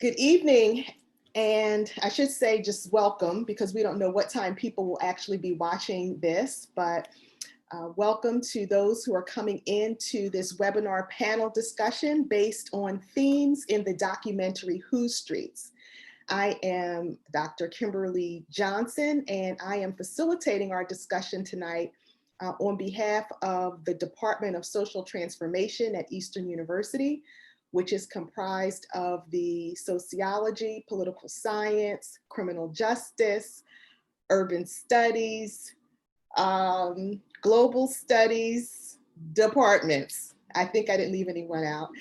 Good evening, and I should say just welcome because we don't know what time people will actually be watching this, but welcome to those who are coming into this webinar panel discussion based on themes in the documentary Whose Streets. I am Dr. Kimberlee Johnson, and I am facilitating our discussion tonight on behalf of the Department of Social Transformation at Eastern University, which is comprised of the sociology, political science, criminal justice, urban studies, global studies departments. I think I didn't leave anyone out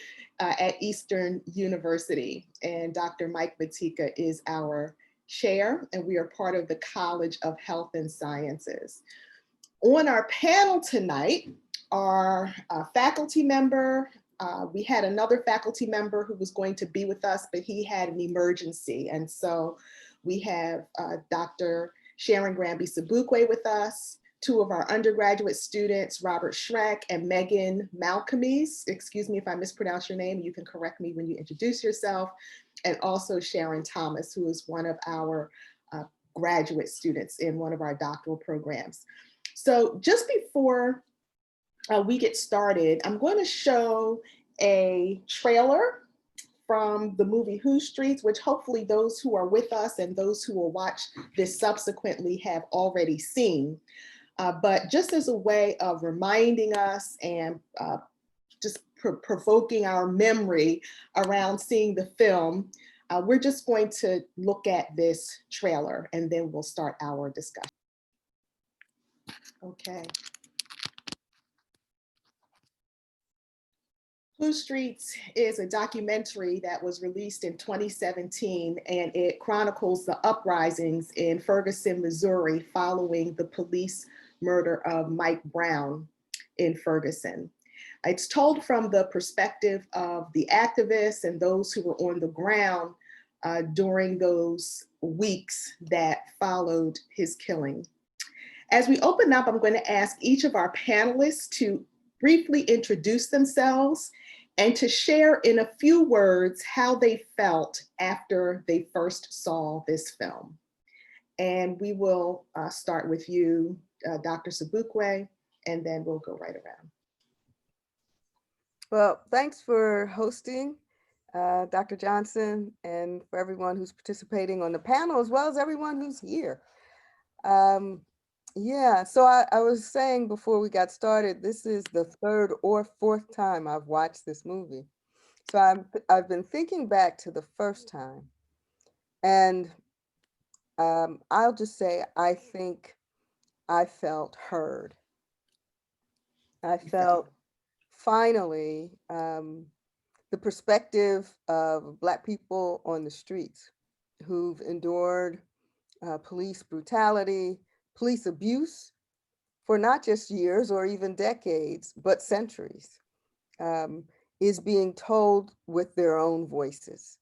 at Eastern University. And Dr. Mike Batika is our chair, and we are part of the College of Health and Sciences. On our panel tonight are a faculty member. We had another faculty member who was going to be with us, but he had an emergency. And so we have Dr. Sharon Gramby-Sobukwe with us, two of our undergraduate students, Robert Schreck and Megan Malkemes. Excuse me if I mispronounce your name, you can correct me when you introduce yourself. And also Sharon Thomas, who is one of our graduate students in one of our doctoral programs. So just before we get started, I'm going to show a trailer from the movie Whose Streets, which hopefully those who are with us and those who will watch this subsequently have already seen. But just as a way of reminding us and just provoking our memory around seeing the film, we're just going to look at this trailer and then we'll start our discussion. Okay. Whose Streets is a documentary that was released in 2017, and it chronicles the uprisings in Ferguson, Missouri, following the police murder of Mike Brown in Ferguson. It's told from the perspective of the activists and those who were on the ground during those weeks that followed his killing. As we open up, I'm going to ask each of our panelists to briefly introduce themselves and to share in a few words how they felt after they first saw this film. And we will start with you, Dr. Sobukwe, and then we'll go right around. Well, thanks for hosting, Dr. Johnson, and for everyone who's participating on the panel, as well as everyone who's here. Yeah, so I was saying before we got started, this is the third or fourth time I've watched this movie. So I've been thinking back to the first time, and I'll just say I think I felt heard. I felt finally the perspective of Black people on the streets who've endured police brutality, police abuse for not just years or even decades, but centuries, is being told with their own voices.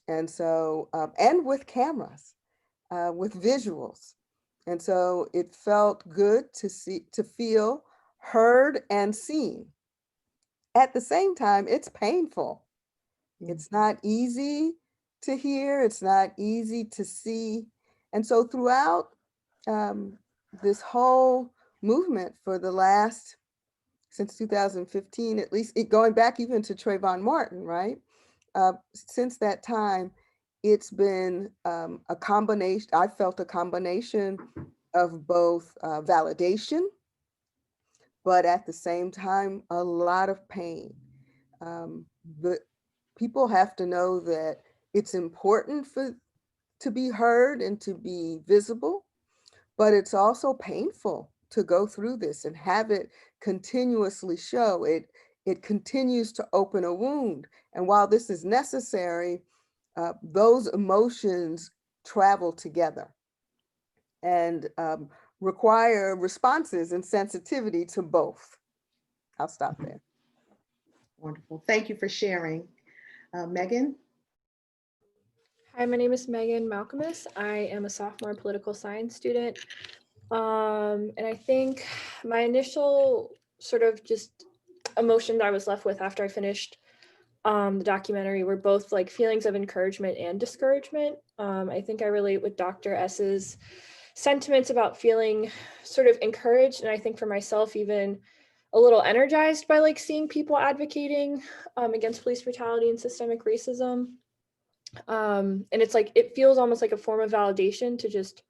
And so, and with cameras, with visuals. And so it felt good to feel heard and seen. At the same time, it's painful. It's not easy to hear, it's not easy to see. And so throughout this whole movement for the last, since 2015, at least, going back even to Trayvon Martin, right? Since that time, it's been a combination, I felt a combination of both validation, but at the same time, a lot of pain. But people have to know that it's important to be heard and to be visible, but it's also painful to go through this and have it continuously show. It continues to open a wound. And while this is necessary, those emotions travel together and require responses and sensitivity to both. I'll stop there. Wonderful. Thank you for sharing. Megan? Hi, my name is Megan Malkemes. I am a sophomore political science student. And I think my initial sort of just emotion that I was left with after I finished the documentary were both like feelings of encouragement and discouragement. I think I relate with Dr. S's sentiments about feeling sort of encouraged, and I think for myself even a little energized by like seeing people advocating against police brutality and systemic racism. And it's like it feels almost like a form of validation to just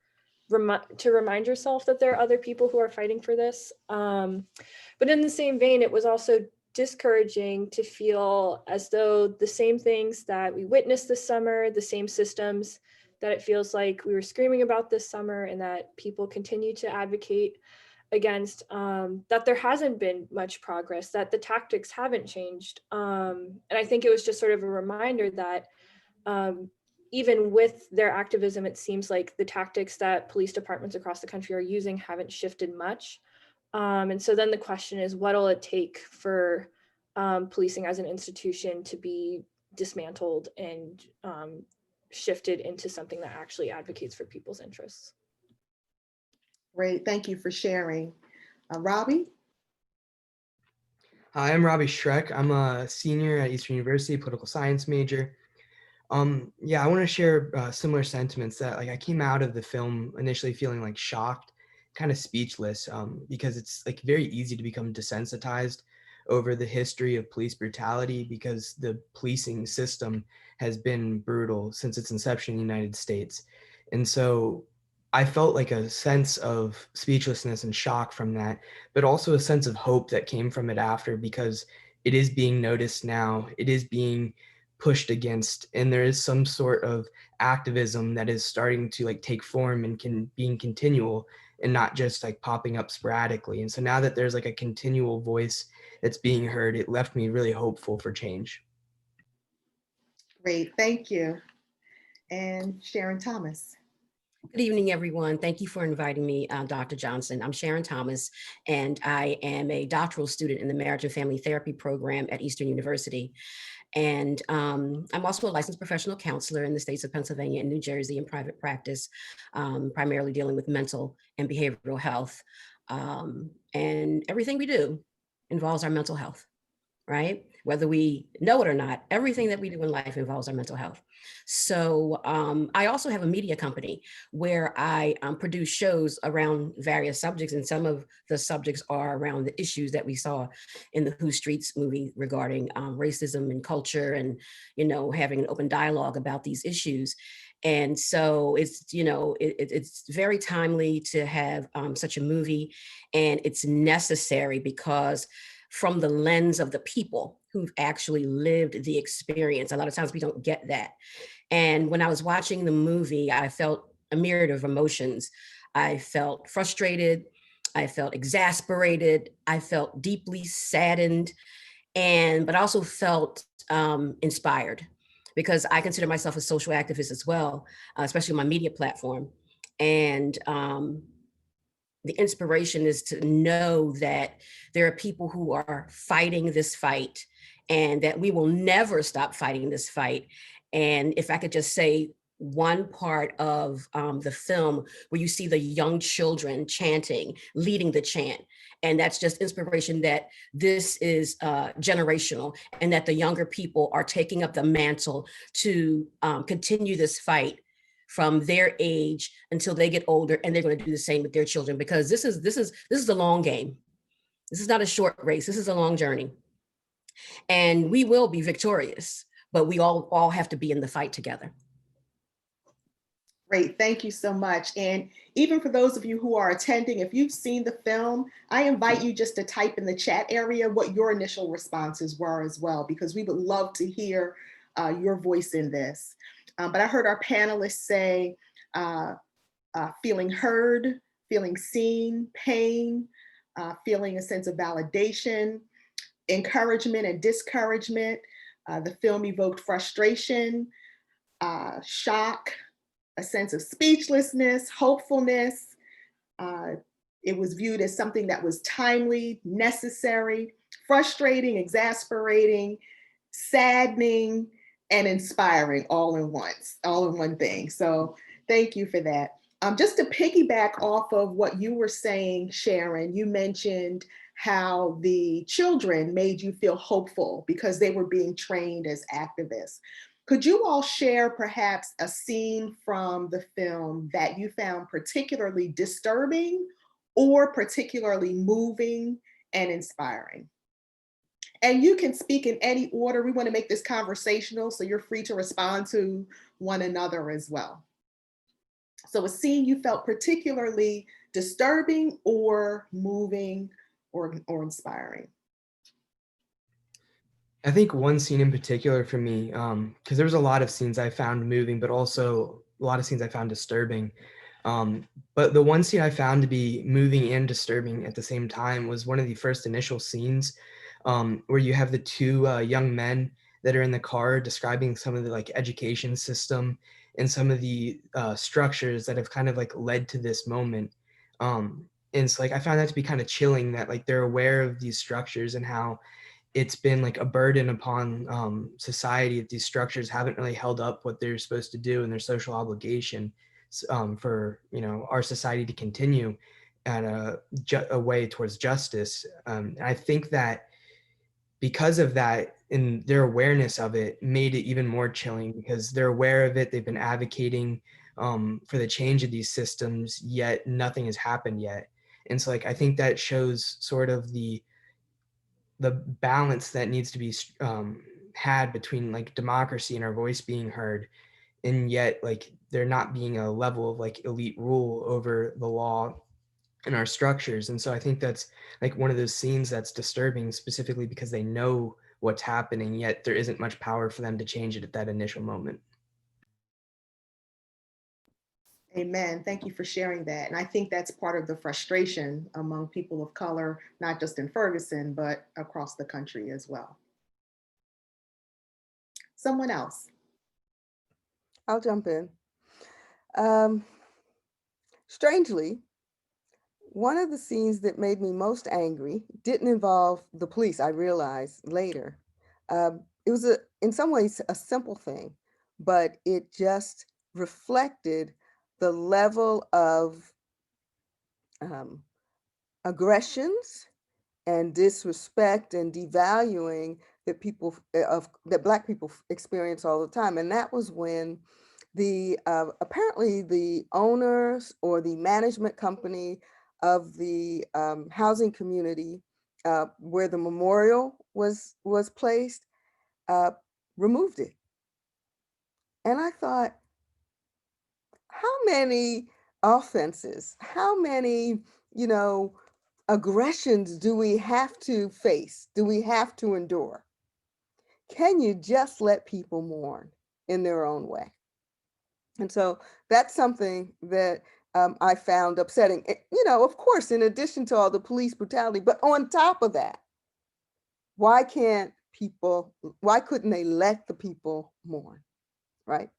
remind yourself that there are other people who are fighting for this. But in the same vein, it was also discouraging to feel as though the same things that we witnessed this summer, the same systems that it feels like we were screaming about this summer and that people continue to advocate against, that there hasn't been much progress, that the tactics haven't changed. And I think it was just sort of a reminder that even with their activism, it seems like the tactics that police departments across the country are using haven't shifted much. And so then the question is, what will it take for policing as an institution to be dismantled and shifted into something that actually advocates for people's interests? Great, thank you for sharing. Robbie? Hi, I'm Robbie Schreck. I'm a senior at Eastern University, political science major. Yeah, I want to share similar sentiments that like I came out of the film initially feeling like shocked, kind of speechless, because it's like very easy to become desensitized over the history of police brutality because the policing system has been brutal since its inception in the United States. And so I felt like a sense of speechlessness and shock from that, but also a sense of hope that came from it after because it is being noticed now. It is being pushed against, and there is some sort of activism that is starting to like take form and being continual and not just like popping up sporadically. And so now that there's like a continual voice that's being heard, it left me really hopeful for change. Great, thank you. And Sharon Thomas. Good evening, everyone. Thank you for inviting me, Dr. Johnson. I'm Sharon Thomas, and I am a doctoral student in the Marriage and Family Therapy program at Eastern University. And I'm also a licensed professional counselor in the states of Pennsylvania and New Jersey in private practice, primarily dealing with mental and behavioral health. And everything we do involves our mental health, right? Whether we know it or not, everything that we do in life involves our mental health. So I also have a media company where I produce shows around various subjects, and some of the subjects are around the issues that we saw in the Who Streets movie regarding racism and culture, and having an open dialogue about these issues. And so it's it's very timely to have such a movie, and it's necessary because from the lens of the people who've actually lived the experience. A lot of times we don't get that. And when I was watching the movie, I felt a myriad of emotions. I felt frustrated. I felt exasperated. I felt deeply saddened, but also felt inspired, because I consider myself a social activist as well, especially on my media platform. And the inspiration is to know that there are people who are fighting this fight and that we will never stop fighting this fight. And if I could just say one part of the film where you see the young children chanting, leading the chant, and that's just inspiration that this is generational, and that the younger people are taking up the mantle to continue this fight from their age until they get older, and they're going to do the same with their children, because this is a long game. This is not a short race. This is a long journey, and we will be victorious, but we all have to be in the fight together. Great, thank you so much. And even for those of you who are attending, if you've seen the film, I invite you just to type in the chat area what your initial responses were as well, because we would love to hear your voice in this. But I heard our panelists say feeling heard, feeling seen, pain, feeling a sense of validation, encouragement and discouragement. The film evoked frustration, shock, a sense of speechlessness, hopefulness. It was viewed as something that was timely, necessary, frustrating, exasperating, saddening, and inspiring all in one thing. So thank you for that. Just to piggyback off of what you were saying, Sharon, you mentioned how the children made you feel hopeful because they were being trained as activists. Could you all share perhaps a scene from the film that you found particularly disturbing or particularly moving and inspiring? And you can speak in any order. We want to make this conversational, so you're free to respond to one another as well. So a scene you felt particularly disturbing or moving or inspiring. I think one scene in particular for me, because there was a lot of scenes I found moving, but also a lot of scenes I found disturbing. But the one scene I found to be moving and disturbing at the same time was one of the first initial scenes, where you have the two young men that are in the car describing some of the like education system and some of the structures that have kind of like led to this moment. And it's like I found that to be kind of chilling that like they're aware of these structures and how it's been like a burden upon society that these structures haven't really held up what they're supposed to do and their social obligation for our society to continue at a way towards justice. And I think that because of that and their awareness of it made it even more chilling because they're aware of it. They've been advocating for the change of these systems, yet nothing has happened yet. And so like I think that shows sort of the balance that needs to be had between like democracy and our voice being heard, and yet like there not being a level of like elite rule over the law and our structures. And so I think that's like one of those scenes that's disturbing, specifically because they know what's happening, yet there isn't much power for them to change it at that initial moment. Amen. Thank you for sharing that. And I think that's part of the frustration among people of color, not just in Ferguson, but across the country as well. Someone else. I'll jump in. Strangely, one of the scenes that made me most angry didn't involve the police, I realized later. It was in some ways a simple thing, but it just reflected the level of aggressions and disrespect and devaluing that that Black people experience all the time. And that was when the apparently the owners or the management company of the housing community where the memorial was placed removed it. And I thought, how many offenses, how many, aggressions do we have to face? Do we have to endure? Can you just let people mourn in their own way? And so that's something that I found upsetting. Of course, in addition to all the police brutality, but on top of that, why couldn't they let the people mourn, right?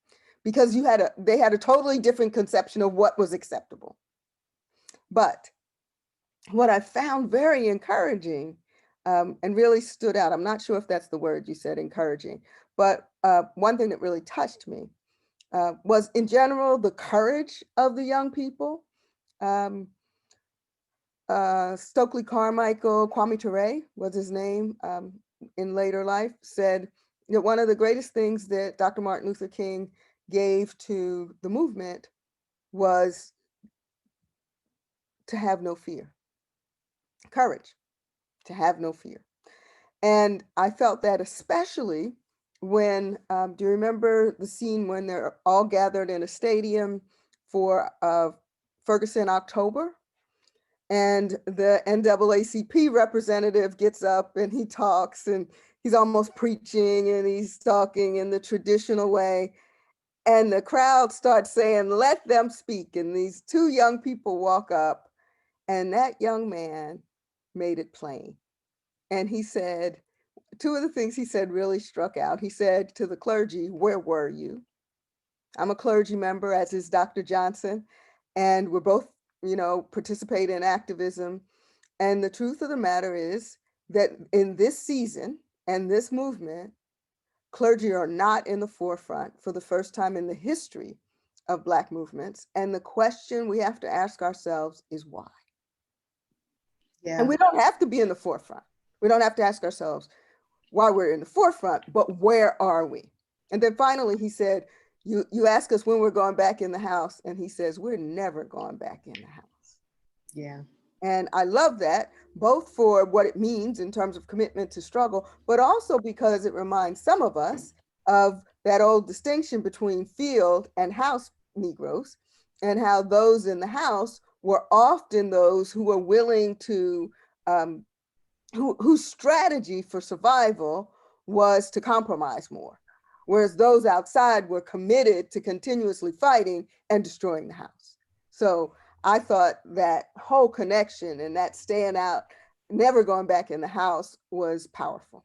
Because they had a totally different conception of what was acceptable. But what I found very encouraging and really stood out, I'm not sure if that's the word you said, encouraging, but one thing that really touched me was in general, the courage of the young people. Stokely Carmichael, Kwame Ture was his name in later life, said that one of the greatest things that Dr. Martin Luther King gave to the movement was to have no fear. Courage, to have no fear. And I felt that especially when, do you remember the scene when they're all gathered in a stadium for Ferguson October? And the NAACP representative gets up and he talks and he's almost preaching and he's talking in the traditional way. And the crowd starts saying, let them speak. And these two young people walk up and that young man made it plain. And he said, two of the things he said really struck out. He said to the clergy, where were you? I'm a clergy member, as is Dr. Johnson, and we're both, participate in activism. And the truth of the matter is that in this season and this movement, clergy are not in the forefront for the first time in the history of Black movements. And the question we have to ask ourselves is why? Yeah. And we don't have to be in the forefront. We don't have to ask ourselves why we're in the forefront, but where are we? And then finally, he said, you ask us when we're going back in the house, and he says, we're never going back in the house. Yeah. And I love that, both for what it means in terms of commitment to struggle, but also because it reminds some of us of that old distinction between field and house Negroes, and how those in the house were often those who were willing to, whose strategy for survival was to compromise more, whereas those outside were committed to continuously fighting and destroying the house. So I thought that whole connection and that staying out, never going back in the house was powerful.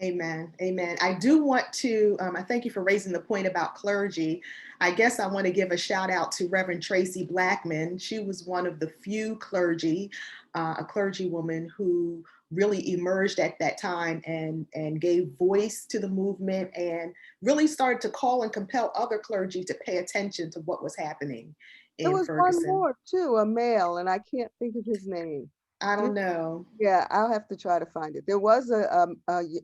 Amen. Amen. I do want to, I thank you for raising the point about clergy. I guess I want to give a shout out to Reverend Tracy Blackman. She was one of the few clergy, a clergywoman who really emerged at that time and gave voice to the movement and really started to call and compel other clergy to pay attention to what was happening There in was Ferguson. one more too, a male, and I can't think of his name. I don't know. Yeah, I'll have to try to find it. There was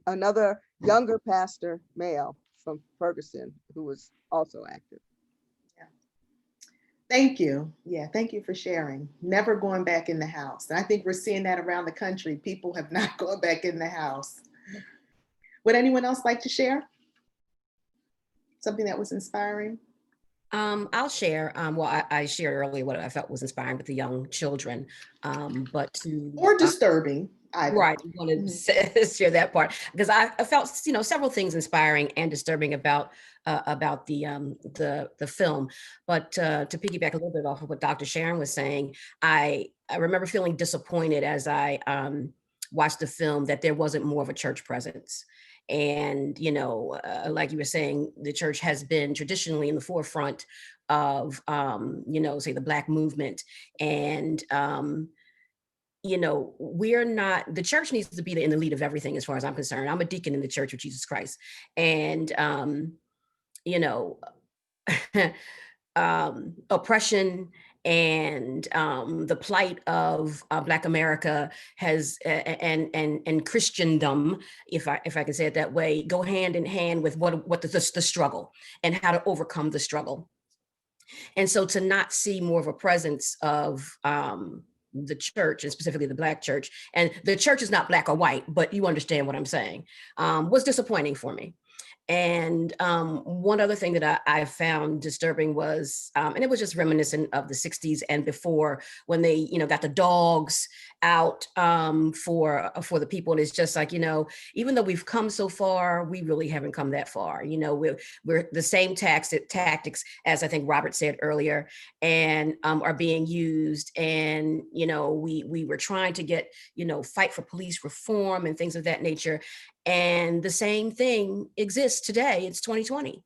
another younger pastor, male, from Ferguson, who was also active. Yeah. Thank you. Yeah, thank you for sharing. Never going back in the house. And I think we're seeing that around the country. People have not gone back in the house. Would anyone else like to share something that was inspiring? I'll share. Well, I shared earlier what I felt was inspiring with the young children, but to Or disturbing. Either. Right, I want to share that part because I felt several things inspiring and disturbing about the film. But to piggyback a little bit off of what Dr. Sharon was saying, I remember feeling disappointed as I watched the film that there wasn't more of a church presence. And, like you were saying, the church has been traditionally in the forefront of, say the Black movement. And, we're not, the church needs to be in the lead of everything as far as I'm concerned. I'm a deacon in the Church of Jesus Christ. And, oppression and the plight of Black America has and Christendom, if I can say it that way, go hand in hand with what the struggle and how to overcome the struggle. And so to not see more of a presence of the church, and specifically the Black church, and the church is not Black or white, but you understand what I'm saying, was disappointing for me. And one other thing that I found disturbing was, and it was just reminiscent of the 60s and before, when they, got the dogs out for the people. And it's just like, even though we've come so far, we really haven't come that far. We're the same tactics as I think Robert said earlier, and are being used. And, we were trying to get, fight for police reform and things of that nature. And the same thing exists today. It's 2020.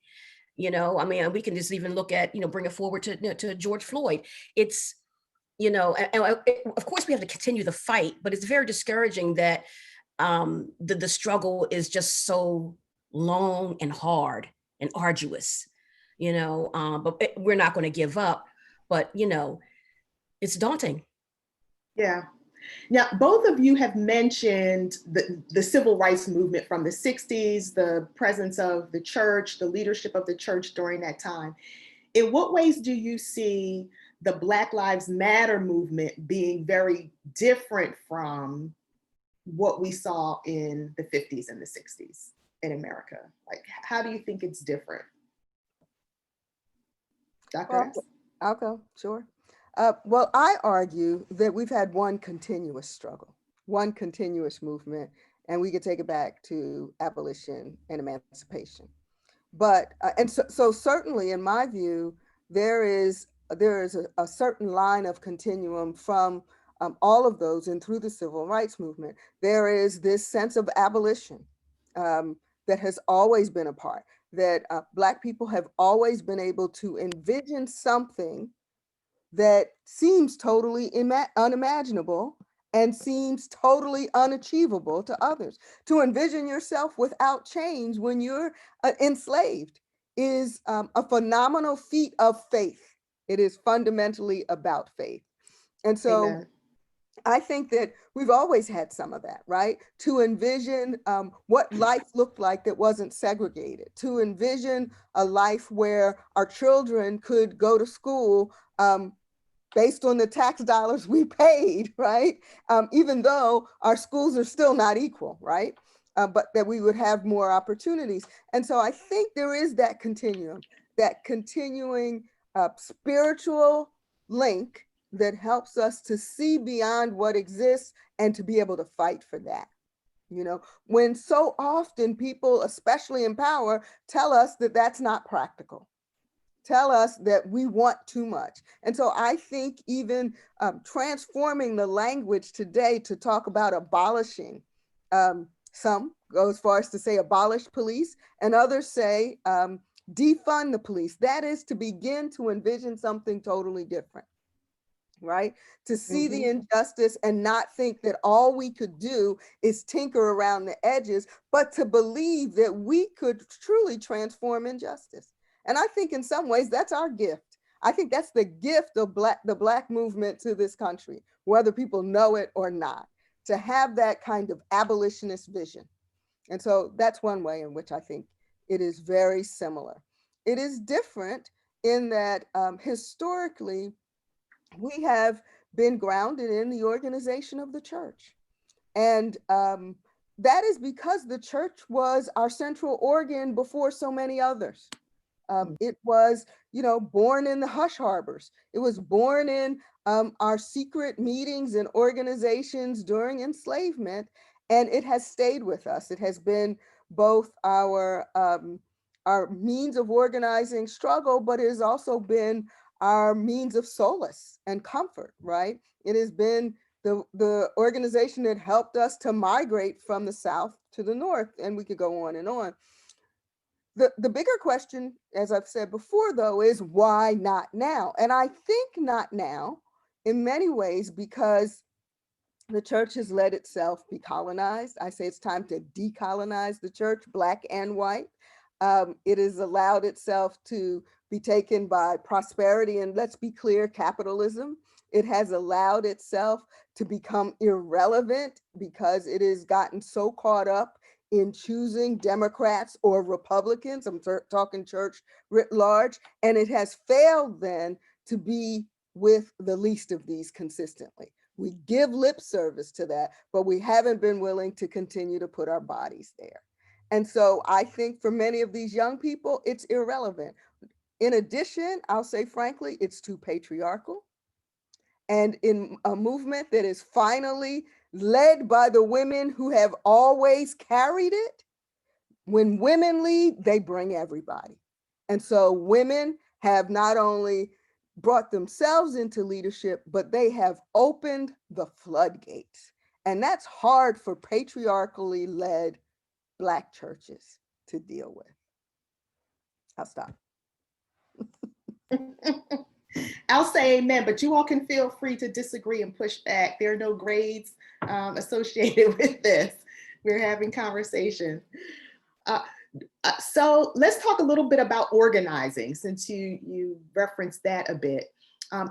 We can just even look at, bring it forward to George Floyd. It's, and of course we have to continue the fight, but it's very discouraging that the struggle is just so long and hard and arduous, but we're not going to give up, but, it's daunting. Yeah. Now, both of you have mentioned the civil rights movement from the 60s, the presence of the church, the leadership of the church during that time. In what ways do you see the Black Lives Matter movement being very different from what we saw in the 50s and the 60s in America? Like, how do you think it's different? Dr. S? I'll go, sure. Well, I argue that we've had one continuous struggle, one continuous movement, and we could take it back to abolition and emancipation. But, and so certainly in my view, there is a certain line of continuum from all of those and through the civil rights movement. There is this sense of abolition that has always been a part, that Black people have always been able to envision something that seems totally unimaginable and seems totally unachievable to others. To envision yourself without change when you're enslaved is a phenomenal feat of faith. It is fundamentally about faith. And so I think that we've always had some of that, right? To envision what life looked like that wasn't segregated, to envision a life where our children could go to school based on the tax dollars we paid, right? Even though our schools are still not equal, right? But that we would have more opportunities. And so I think there is that continuum, that continuing spiritual link that helps us to see beyond what exists and to be able to fight for that. You know, when so often people, especially in power, tell us that that's not practical, tell us that we want too much. And so I think even transforming the language today to talk about abolishing, some go as far as to say abolish police, and others say defund the police. That is to begin to envision something totally different, right? To see the injustice and not think that all we could do is tinker around the edges, but to believe that we could truly transform injustice. And I think in some ways that's our gift. I think that's the gift of the Black movement to this country, whether people know it or not, to have that kind of abolitionist vision. And so that's one way in which I think it is very similar. It is different in that historically, we have been grounded in the organization of the church. And that is because the church was our central organ before so many others. It was, you know, born in the hush harbors. It was born in our secret meetings and organizations during enslavement, and it has stayed with us. It has been both our means of organizing struggle, but it has also been our means of solace and comfort, right? It has been the organization that helped us to migrate from the South to the North, and we could go on and on. The bigger question, as I've said before, though, is why not now? And I think not now in many ways because the church has let itself be colonized. I say it's time to decolonize the church, Black and white. It has allowed itself to be taken by prosperity and, let's be clear, capitalism. It has allowed itself to become irrelevant because it has gotten so caught up in choosing Democrats or Republicans. I'm talking church writ large. And it has failed then to be with the least of these consistently. We give lip service to that, but we haven't been willing to continue to put our bodies there. And so I think for many of these young people, it's irrelevant. In addition, I'll say frankly, it's too patriarchal. And in a movement that is finally led by the women who have always carried it, when women lead, they bring everybody. And so women have not only brought themselves into leadership, but they have opened the floodgates. And that's hard for patriarchally led Black churches to deal with. I'll stop. I'll say amen, but you all can feel free to disagree and push back. There are no grades associated with this. We're having conversation. So let's talk a little bit about organizing, since you referenced that a bit.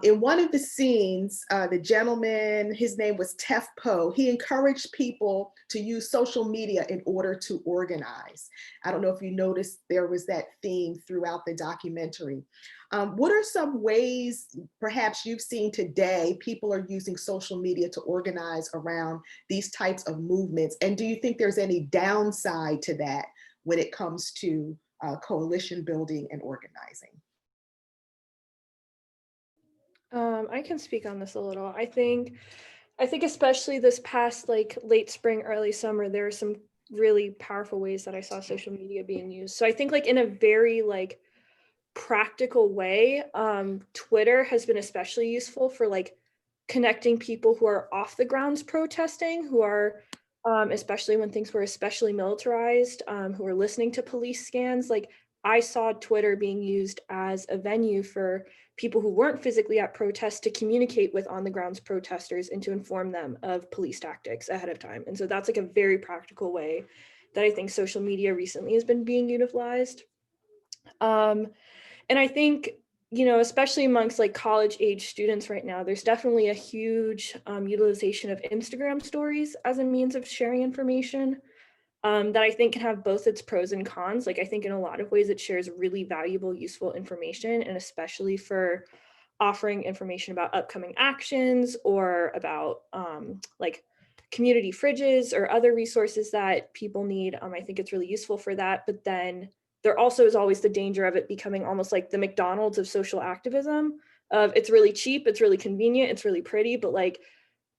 In one of the scenes, the gentleman, his name was Tef Poe, he encouraged people to use social media in order to organize. I don't know if you noticed there was that theme throughout the documentary. What are some ways perhaps you've seen today people are using social media to organize around these types of movements? And do you think there's any downside to that when it comes to coalition building and organizing? I can speak on this a little. I think especially this past like late spring, early summer, there are some really powerful ways that I saw social media being used. So I think like in a very like practical way, Twitter has been especially useful for like connecting people who are off the grounds protesting, who are especially when things were especially militarized, who are listening to police scans. Like I saw Twitter being used as a venue for people who weren't physically at protests to communicate with on the grounds protesters and to inform them of police tactics ahead of time. And so that's like a very practical way that I think social media recently has been being utilized. And I think, you know, especially amongst like college age students right now, there's definitely a huge utilization of Instagram stories as a means of sharing information that I think can have both its pros and cons. Like I think in a lot of ways it shares really valuable, useful information, and especially for offering information about upcoming actions or about like community fridges or other resources that people need. I think it's really useful for that. But then there also is always the danger of it becoming almost like the McDonald's of social activism of it's really cheap, it's really convenient, it's really pretty, but like,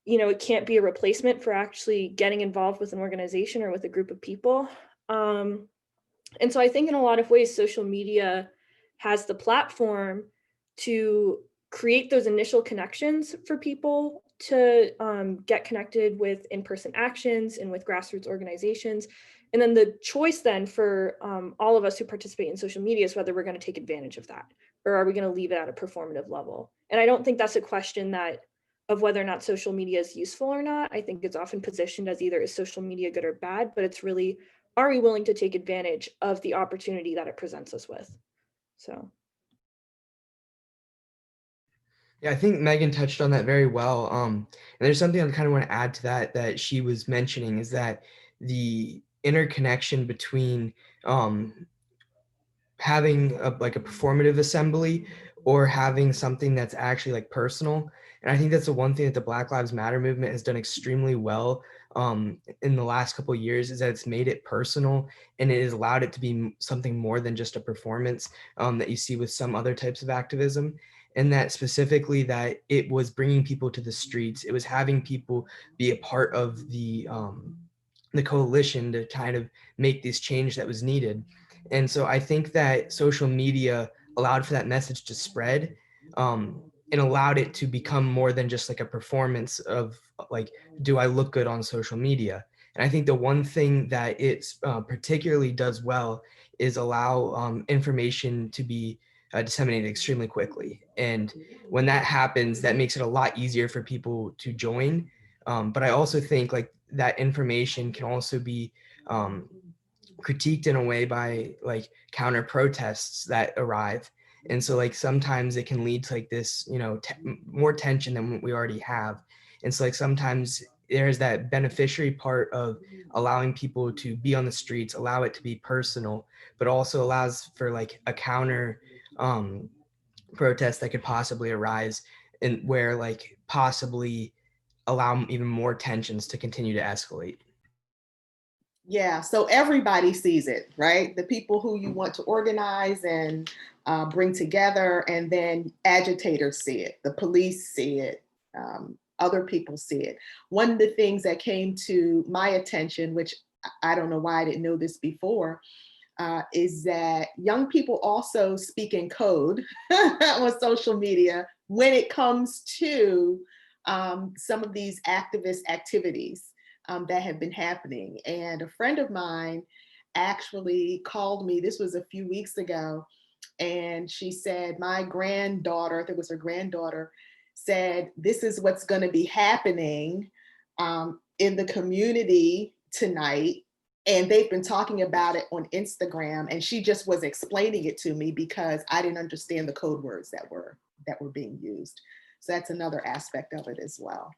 you know, it can't be a replacement for actually getting involved with an organization or with a group of people. And so I think in a lot of ways, social media has the platform to create those initial connections for people to get connected with in-person actions and with grassroots organizations. And then the choice then for all of us who participate in social media is whether we're going to take advantage of that or are we going to leave it at a performative level. And I don't think that's a question that of whether or not social media is useful or not. I think it's often positioned as either is social media good or bad, but it's really, are we willing to take advantage of the opportunity that it presents us with? So. Yeah, I think Megan touched on that very well. And there's something I kind of want to add to that she was mentioning is that the interconnection between having like a performative assembly or having something that's actually like personal. And I think that's the one thing that the Black Lives Matter movement has done extremely well in the last couple of years is that it's made it personal and it has allowed it to be something more than just a performance that you see with some other types of activism. And that specifically that it was bringing people to the streets. It was having people be a part of the coalition to kind of make this change that was needed. And so I think that social media allowed for that message to spread and allowed it to become more than just like a performance of like, do I look good on social media? And I think the one thing that it particularly does well is allow information to be disseminated extremely quickly. And when that happens, that makes it a lot easier for people to join. But I also think like that information can also be critiqued in a way by like counter protests that arrive. And so like sometimes it can lead to like this, you know, more tension than what we already have. And so like sometimes there's that beneficiary part of allowing people to be on the streets, allow it to be personal, but also allows for like a counter protest that could possibly arise and where like possibly allow even more tensions to continue to escalate. Yeah, so everybody sees it, right? The people who you want to organize and bring together, and then agitators see it, the police see it, other people see it. One of the things that came to my attention, which I don't know why I didn't know this before, is that young people also speak in code on social media when it comes to some of these activist activities that have been happening. And a friend of mine actually called me, this was a few weeks ago, and she said, my granddaughter, I think it was her granddaughter, said, this is what's going to be happening in the community tonight. And they've been talking about it on Instagram, and she just was explaining it to me because I didn't understand the code words that were being used. So that's another aspect of it as well.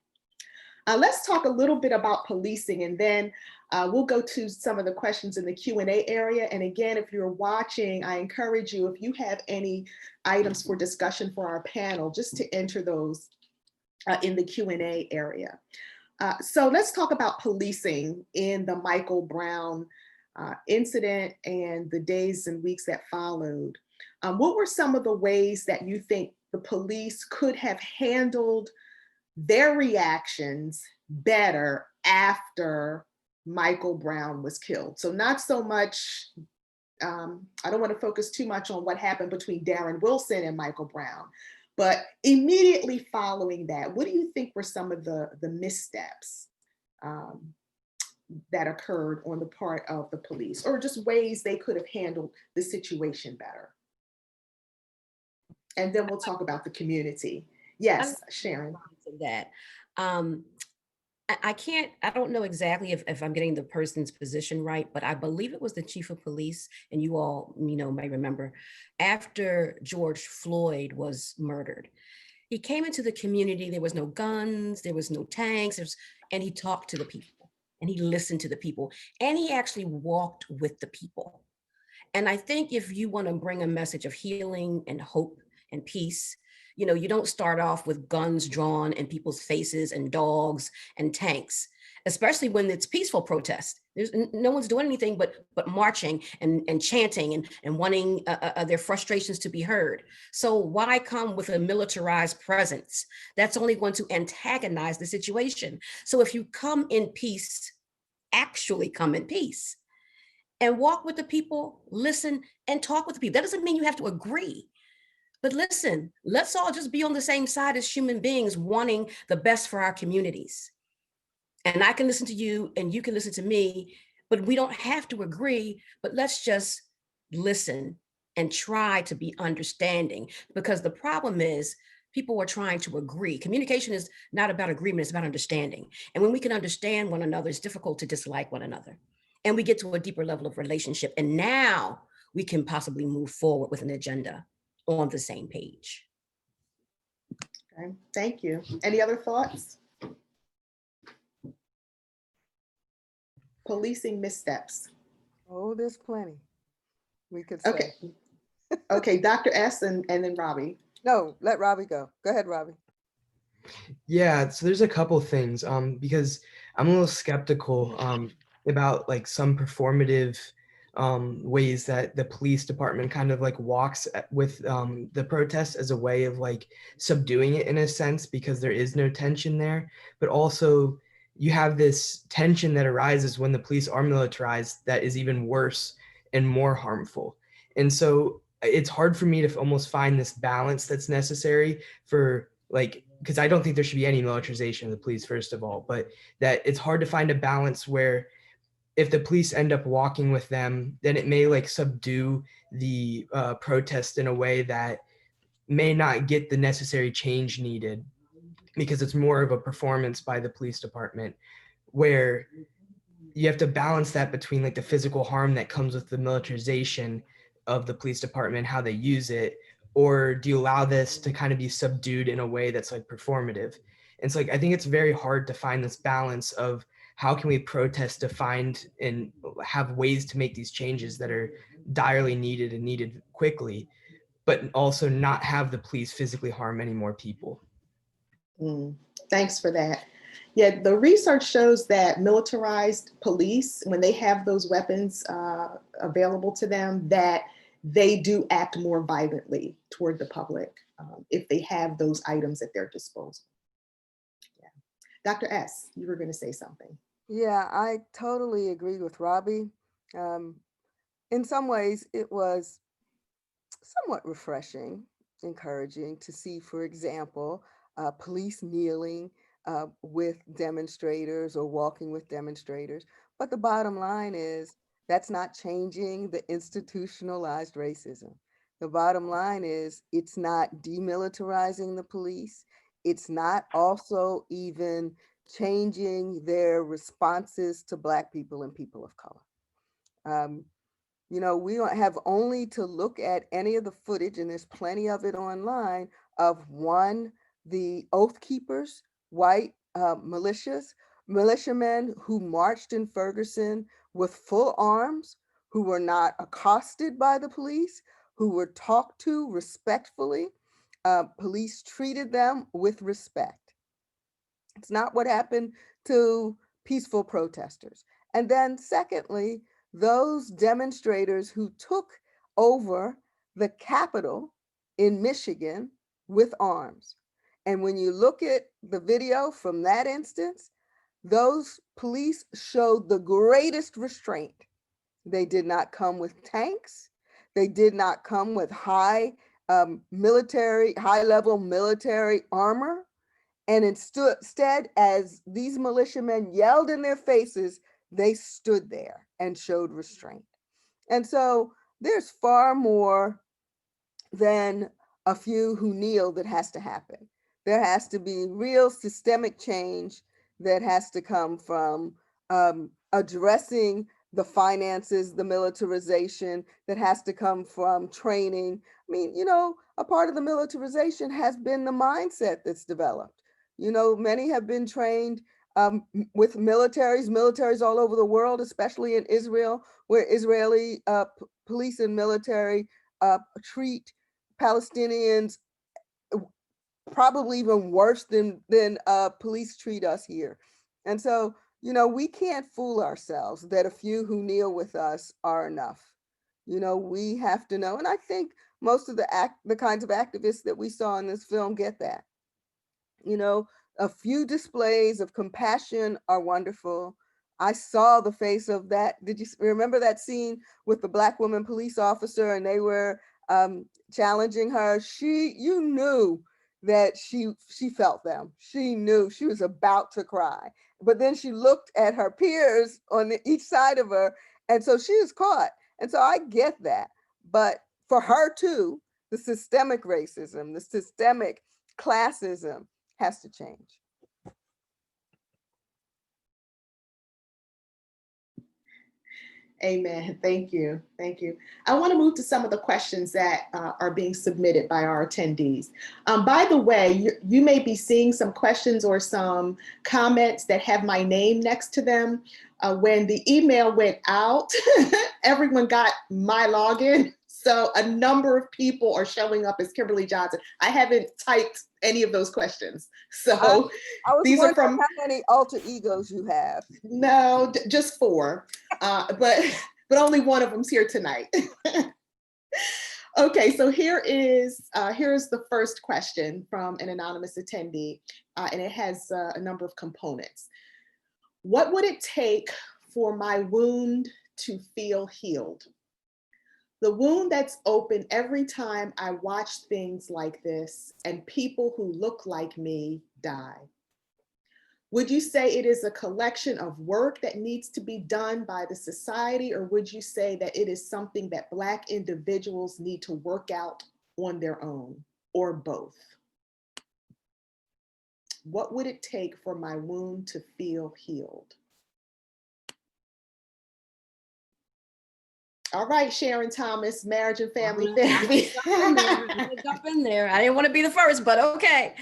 Let's talk a little bit about policing, and then we'll go to some of the questions in the Q&A area. And again, if you're watching, I encourage you, if you have any items for discussion for our panel, just to enter those in the Q&A area. So let's talk about policing in the Michael Brown incident and the days and weeks that followed. What were some of the ways that you think the police could have handled their reactions better after Michael Brown was killed? So not so much, I don't want to focus too much on what happened between Darren Wilson and Michael Brown, but immediately following that, what do you think were some of the missteps that occurred on the part of the police, or just ways they could have handled the situation better? And then we'll talk about the community. Yes, Sharon. That I don't know exactly if I'm getting the person's position right, but I believe it was the chief of police, and you all, may remember, after George Floyd was murdered, he came into the community. There was no guns, there was no tanks, and he talked to the people and he listened to the people and he actually walked with the people. And I think if you want to bring a message of healing and hope and peace, you don't start off with guns drawn in people's faces and dogs and tanks, especially when it's peaceful protest. There's no one's doing anything but marching and chanting and wanting their frustrations to be heard. So why come with a militarized presence? That's only going to antagonize the situation. So if you come in peace, actually come in peace and walk with the people, listen and talk with the people. That doesn't mean you have to agree. But listen, let's all just be on the same side as human beings wanting the best for our communities. And I can listen to you and you can listen to me, but we don't have to agree, but let's just listen and try to be understanding, because the problem is people are trying to agree. Communication is not about agreement, it's about understanding. And when we can understand one another, it's difficult to dislike one another. And we get to a deeper level of relationship. And now we can possibly move forward with an agenda on the same page. Okay, thank you. Any other thoughts? Policing missteps. Oh, there's plenty we could say. Okay. Okay, Dr. S and then Robbie. No, let Robbie go. Go ahead, Robbie. Yeah, so there's a couple things because I'm a little skeptical about like some performative ways that the police department kind of like walks with the protests as a way of like subduing it in a sense, because there is no tension there. But also you have this tension that arises when the police are militarized that is even worse and more harmful. And so it's hard for me to almost find this balance that's necessary for like, because I don't think there should be any militarization of the police, first of all, but that it's hard to find a balance where if the police end up walking with them, then it may like subdue the protest in a way that may not get the necessary change needed, because it's more of a performance by the police department, where you have to balance that between like the physical harm that comes with the militarization of the police department, how they use it, or do you allow this to kind of be subdued in a way that's like performative? And so like I think it's very hard to find this balance of how can we protest to find and have ways to make these changes that are direly needed and needed quickly, but also not have the police physically harm any more people. Thanks for that. Yeah, the research shows that militarized police, when they have those weapons available to them, that they do act more violently toward the public if they have those items at their disposal. Yeah. Dr. S, you were going to say something. Yeah, I totally agree with Robbie. In some ways, it was somewhat refreshing, encouraging to see, for example, police kneeling with demonstrators or walking with demonstrators. But the bottom line is that's not changing the institutionalized racism. The bottom line is it's not demilitarizing the police. It's not also even changing their responses to Black people and people of color. We don't have only to look at any of the footage, and there's plenty of it online, of the Oath Keepers, white militiamen who marched in Ferguson with full arms, who were not accosted by the police, who were talked to respectfully. Police treated them with respect. It's not what happened to peaceful protesters. And then secondly, those demonstrators who took over the Capitol in Michigan with arms. And when you look at the video from that instance, those police showed the greatest restraint. They did not come with tanks. They did not come with high-level military armor. And instead, as these militiamen yelled in their faces, they stood there and showed restraint. And so there's far more than a few who kneel that has to happen. There has to be real systemic change that has to come from addressing the finances, the militarization that has to come from training. I mean, you know, a part of the militarization has been the mindset that's developed. You know, many have been trained with militaries all over the world, especially in Israel, where Israeli police and military treat Palestinians probably even worse than police treat us here. And so, you know, we can't fool ourselves that a few who kneel with us are enough. You know, we have to know, and I think most of the kinds of activists that we saw in this film get that. You know, a few displays of compassion are wonderful. I saw the face of that. Did you remember that scene with the Black woman police officer and they were challenging her? You knew that she felt them. She knew she was about to cry. But then she looked at her peers on each side of her, and so she was caught. And so I get that. But for her too, the systemic racism, the systemic classism has to change. Amen. Thank you. Thank you. I want to move to some of the questions that are being submitted by our attendees. By the way, you may be seeing some questions or some comments that have my name next to them. When the email went out, everyone got my login. So a number of people are showing up as Kimberlee Johnson. I haven't typed any of those questions. So I was these are from how many alter egos you have. No, just 4, but only one of them's here tonight. Okay, so here's the first question from an anonymous attendee, and it has a number of components. What would it take for my wound to feel healed? The wound that's open every time I watch things like this and people who look like me die. Would you say it is a collection of work that needs to be done by the society, or would you say that it is something that Black individuals need to work out on their own, or both? What would it take for my wound to feel healed? All right, Sharon Thomas, marriage and family therapy. I'm gonna jump in there. I didn't want to be the first, but okay.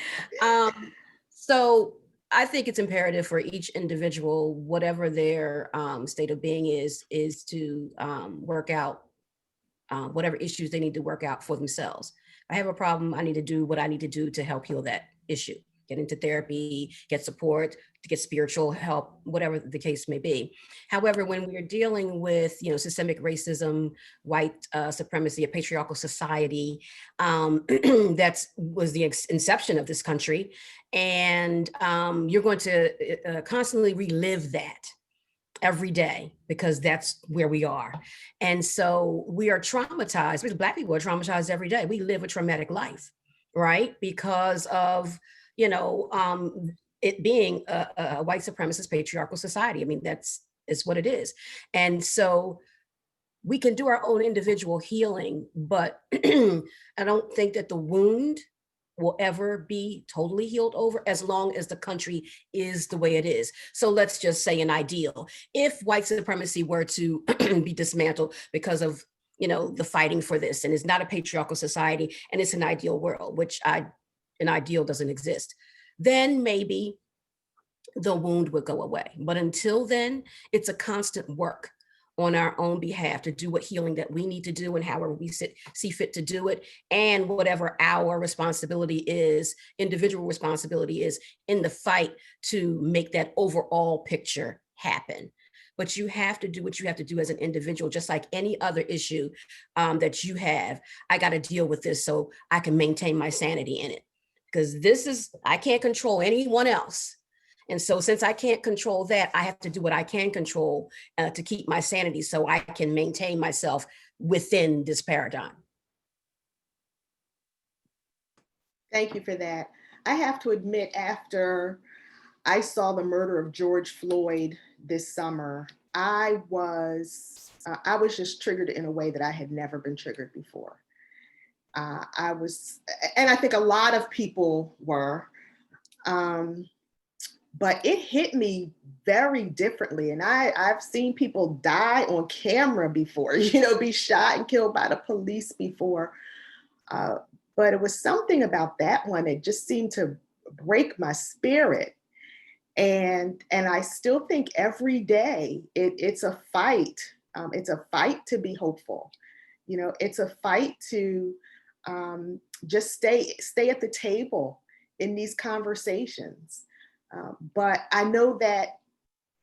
So I think it's imperative for each individual, whatever their state of being is to work out whatever issues they need to work out for themselves. If I have a problem, I need to do what I need to do to help heal that issue. Get into therapy, get support, to get spiritual help, whatever the case may be. However, when we're dealing with, you know, systemic racism, white supremacy, a patriarchal society, that was the inception of this country, and you're going to constantly relive that every day because that's where we are. And so we are traumatized, because Black people are traumatized every day. We live a traumatic life, right? Because of, you know, it being a white supremacist patriarchal society. I mean, it's what it is. And so we can do our own individual healing, but I don't think that the wound will ever be totally healed over as long as the country is the way it is. So let's just say an ideal. If white supremacy were to be dismantled because of, you know, the fighting for this, and it's not a patriarchal society and it's an ideal world, which an ideal doesn't exist, then maybe the wound would go away. But until then, it's a constant work on our own behalf to do what healing that we need to do and however we see fit to do it, and whatever our responsibility is, individual responsibility is in the fight to make that overall picture happen. But you have to do what you have to do as an individual, just like any other issue that you have. I got to deal with this so I can maintain my sanity in it, because I can't control anyone else. And so since I can't control that, I have to do what I can control to keep my sanity so I can maintain myself within this paradigm. Thank you for that. I have to admit, after I saw the murder of George Floyd this summer, I was just triggered in a way that I had never been triggered before. And I think a lot of people were. but it hit me very differently. And I've seen people die on camera before, be shot and killed by the police before. But it was something about that one. It just seemed to break my spirit. And I still think every day it's a fight. It's a fight to be hopeful. It's a fight to just stay at the table in these conversations. But I know that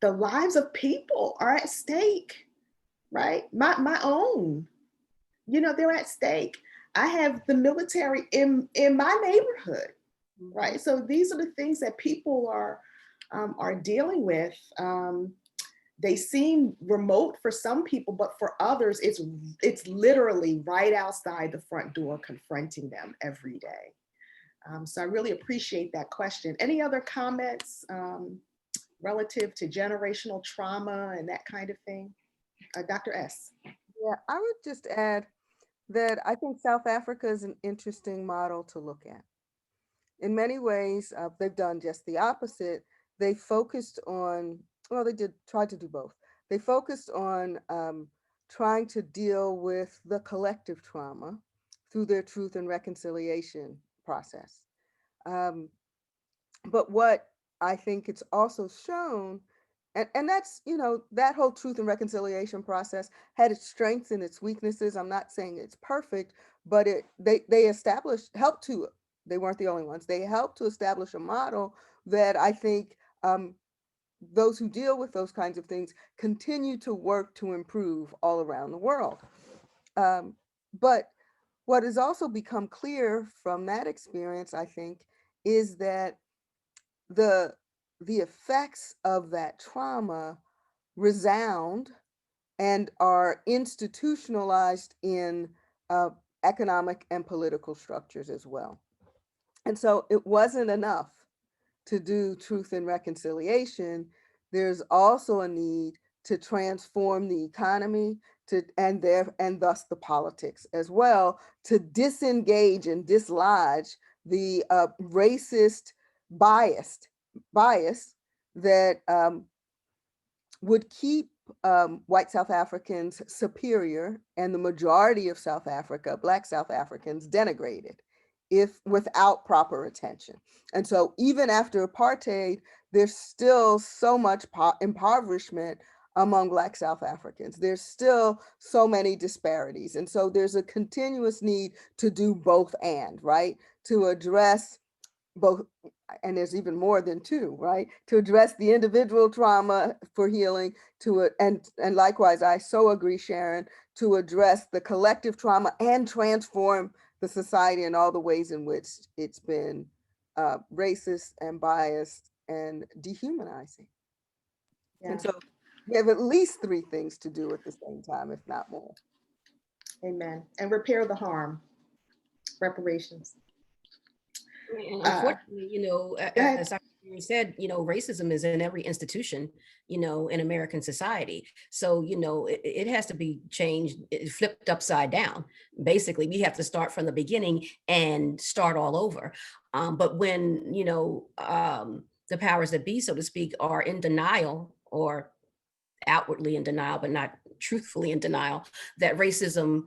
the lives of people are at stake, right? My own, they're at stake. I have the military in my neighborhood, right? So these are the things that people are dealing with. They seem remote for some people, but for others, it's literally right outside the front door, confronting them every day. So I really appreciate that question. Any other comments relative to generational trauma and that kind of thing? Dr. S. Yeah, I would just add that I think South Africa is an interesting model to look at. In many ways, they've done just the opposite. They focused on, well, tried to do both. They focused on trying to deal with the collective trauma through their truth and reconciliation process. But what I think it's also shown, and that's, that whole truth and reconciliation process had its strengths and its weaknesses. I'm not saying it's perfect, but they helped to, they weren't the only ones. They helped to establish a model that I think those who deal with those kinds of things continue to work to improve all around the world. But what has also become clear from that experience, I think, is that the effects of that trauma resound and are institutionalized in economic and political structures as well. And so it wasn't enough to do truth and reconciliation. There's also a need to transform the economy and thus the politics as well, to disengage and dislodge the racist bias that would keep white South Africans superior and the majority of South Africa, Black South Africans, denigrated without proper attention. And so even after apartheid, there's still so much impoverishment among Black South Africans. There's still so many disparities. And so there's a continuous need to do both and, right? To address both, and there's even more than two, right? To address the individual trauma for healing, and likewise, I so agree, Sharon, to address the collective trauma and transform the society in all the ways in which it's been racist and biased and dehumanizing. Yeah. And so we have at least three things to do at the same time, if not more. Amen. And repair the harm, reparations. And unfortunately, as I said, racism is in every institution, in American society. So, it has to be changed, flipped upside down. Basically, we have to start from the beginning and start all over. But when, the powers that be, so to speak, are in denial, or outwardly in denial, but not truthfully in denial, that racism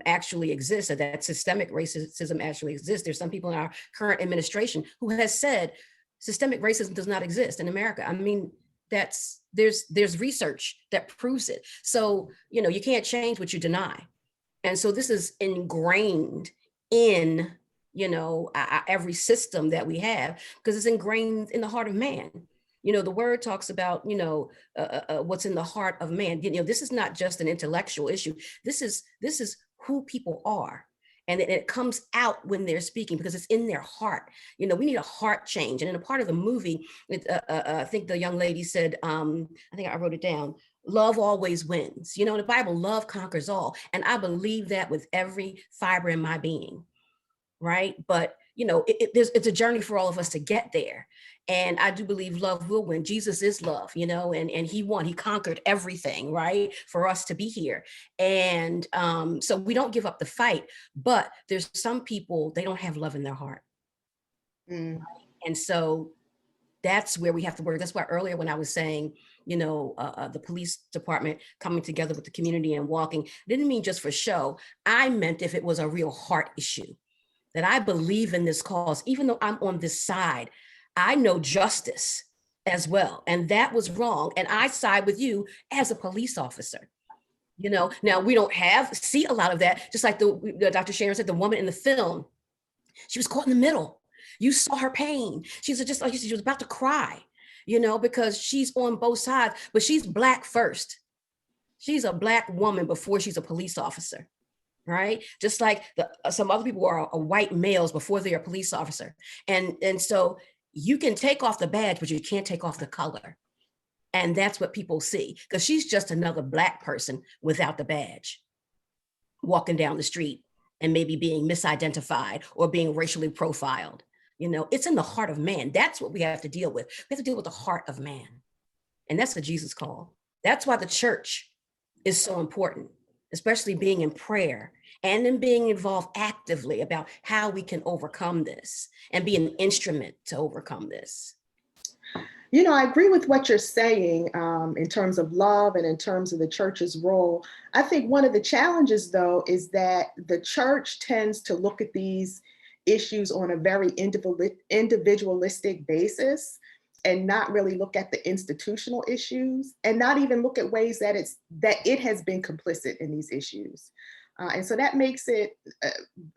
actually exists, or that systemic racism actually exists. There's some people in our current administration who has said systemic racism does not exist in America. I mean, there's research that proves it. So, you can't change what you deny. And so this is ingrained in, every system that we have, because it's ingrained in the heart of man. The word talks about, what's in the heart of man. This is not just an intellectual issue. This is who people are. And it comes out when they're speaking, because it's in their heart. We need a heart change. And in a part of the movie, I think the young lady said, I think I wrote it down, love always wins. In the Bible, love conquers all. And I believe that with every fiber in my being, right? But it's a journey for all of us to get there. And I do believe love will win. Jesus is love, and he won, he conquered everything, right? For us to be here. And so we don't give up the fight, but there's some people, they don't have love in their heart. And so That's where we have to work. That's why earlier when I was saying, the police department coming together with the community and walking, didn't mean just for show. I meant if it was a real heart issue, that I believe in this cause, even though I'm on this side, I know justice as well. And that was wrong. And I side with you as a police officer. Now we don't see a lot of that, just like the Dr. Sharon said, the woman in the film, she was caught in the middle. You saw her pain. She's just like you said, she was about to cry, because she's on both sides, but she's Black first. She's a Black woman before she's a police officer, right? Just like some other people are white males before they're a police officer. And so you can take off the badge, but you can't take off the color. And that's what people see, because she's just another Black person without the badge, walking down the street and maybe being misidentified or being racially profiled. It's in the heart of man. That's what we have to deal with. We have to deal with the heart of man. And that's what Jesus called. That's why the church is so important, especially being in prayer and in being involved actively about how we can overcome this and be an instrument to overcome this. I agree with what you're saying in terms of love and in terms of the church's role. I think one of the challenges, though, is that the church tends to look at these issues on a very individualistic basis and not really look at the institutional issues and not even look at ways that it has been complicit in these issues. And so that makes it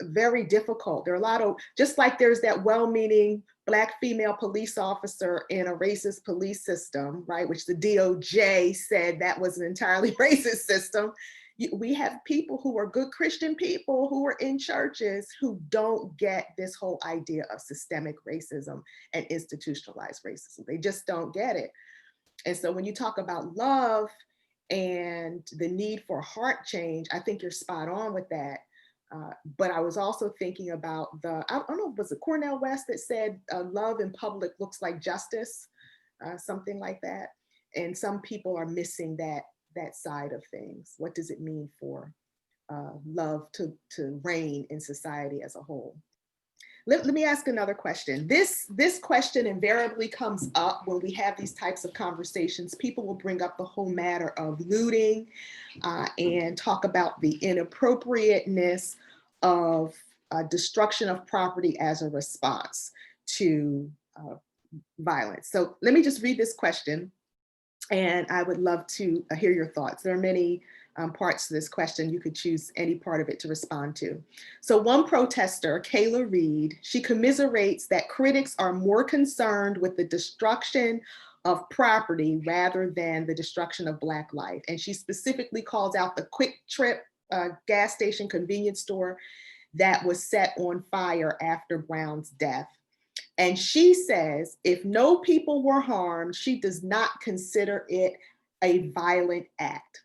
very difficult. There are a lot of, just like there's that well-meaning Black female police officer in a racist police system, right? Which the DOJ said that was an entirely racist system. We have people who are good Christian people who are in churches who don't get this whole idea of systemic racism and institutionalized racism. They just don't get it. And so when you talk about love and the need for heart change, I think you're spot on with that. But I was also thinking about I don't know, was it Cornel West that said love in public looks like justice, something like that. And some people are missing that side of things. What does it mean for love to reign in society as a whole? Let me ask another question. This question invariably comes up when we have these types of conversations. People will bring up the whole matter of looting and talk about the inappropriateness of destruction of property as a response to violence. So let me just read this question, and I would love to hear your thoughts. There are many parts to this question. You could choose any part of it to respond to. So one protester, Kayla Reed, she commiserates that critics are more concerned with the destruction of property rather than the destruction of Black life. And she specifically calls out the Quick Trip gas station convenience store that was set on fire after Brown's death. And she says, if no people were harmed, she does not consider it a violent act.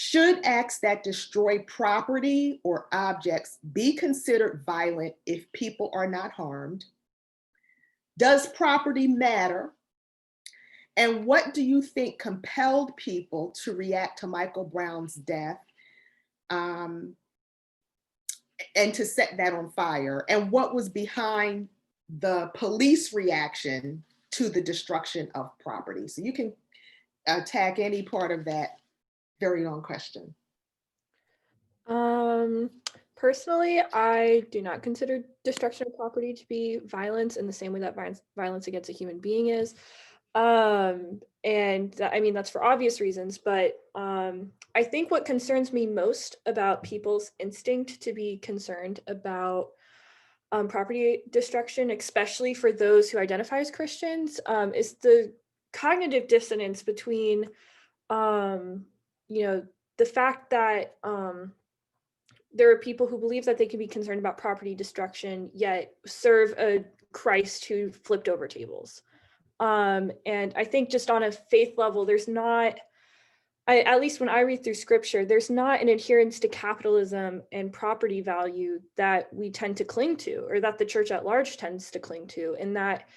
Should acts that destroy property or objects be considered violent if people are not harmed? Does property matter? And what do you think compelled people to react to Michael Brown's death and to set that on fire? And what was behind the police reaction to the destruction of property? So you can attack any part of that very long question. Personally, I do not consider destruction of property to be violence in the same way that violence against a human being is. And I mean, that's for obvious reasons, but I think what concerns me most about people's instinct to be concerned about property destruction, especially for those who identify as Christians, is the cognitive dissonance between the fact that there are people who believe that they can be concerned about property destruction, yet serve a Christ who flipped over tables. And I think just on a faith level, there's not, at least when I read through scripture, there's not an adherence to capitalism and property value that we tend to cling to, or that the church at large tends to cling to. And that,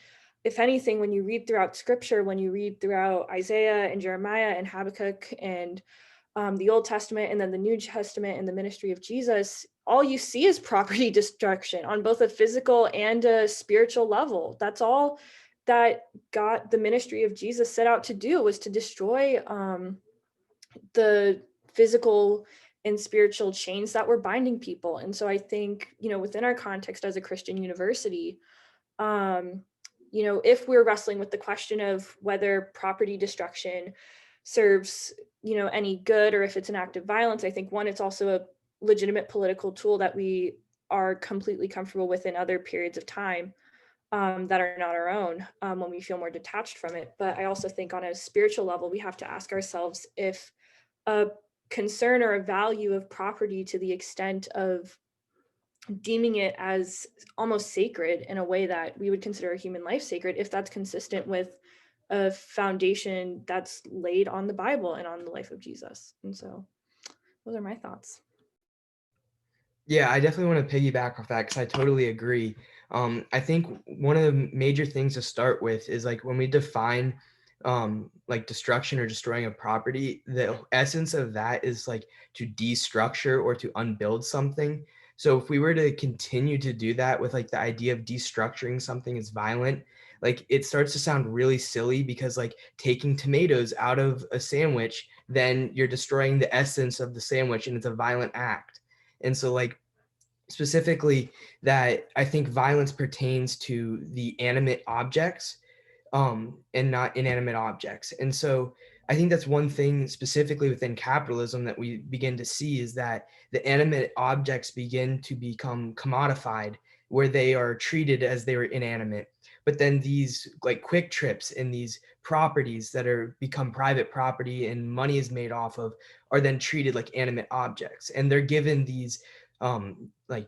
if anything, when you read throughout scripture, when you read throughout Isaiah and Jeremiah and Habakkuk and the Old Testament and then the New Testament and the ministry of Jesus, all you see is property destruction on both a physical and a spiritual level. That's all that the ministry of Jesus set out to do, was to destroy the physical and spiritual chains that were binding people. And so I think, within our context as a Christian university, if we're wrestling with the question of whether property destruction serves, any good, or if it's an act of violence, I think, one, it's also a legitimate political tool that we are completely comfortable with in other periods of time that are not our own, when we feel more detached from it. But I also think on a spiritual level, we have to ask ourselves if a concern or a value of property to the extent of deeming it as almost sacred in a way that we would consider a human life sacred, if that's consistent with a foundation that's laid on the Bible and on the life of Jesus. And so those are my thoughts. Yeah, I definitely want to piggyback off that because I totally agree. I think one of the major things to start with is like when we define like destruction or destroying a property, the essence of that is like to destructure or to unbuild something. So if we were to continue to do that with like the idea of destructuring something is violent, like it starts to sound really silly because like taking tomatoes out of a sandwich, then you're destroying the essence of the sandwich and it's a violent act. And so like specifically that I think violence pertains to the animate objects and not inanimate objects. And so I think that's one thing specifically within capitalism that we begin to see is that the animate objects begin to become commodified where they are treated as they were inanimate. But then these like quick trips and these properties that are become private property and money is made off of are then treated like animate objects. And they're given these like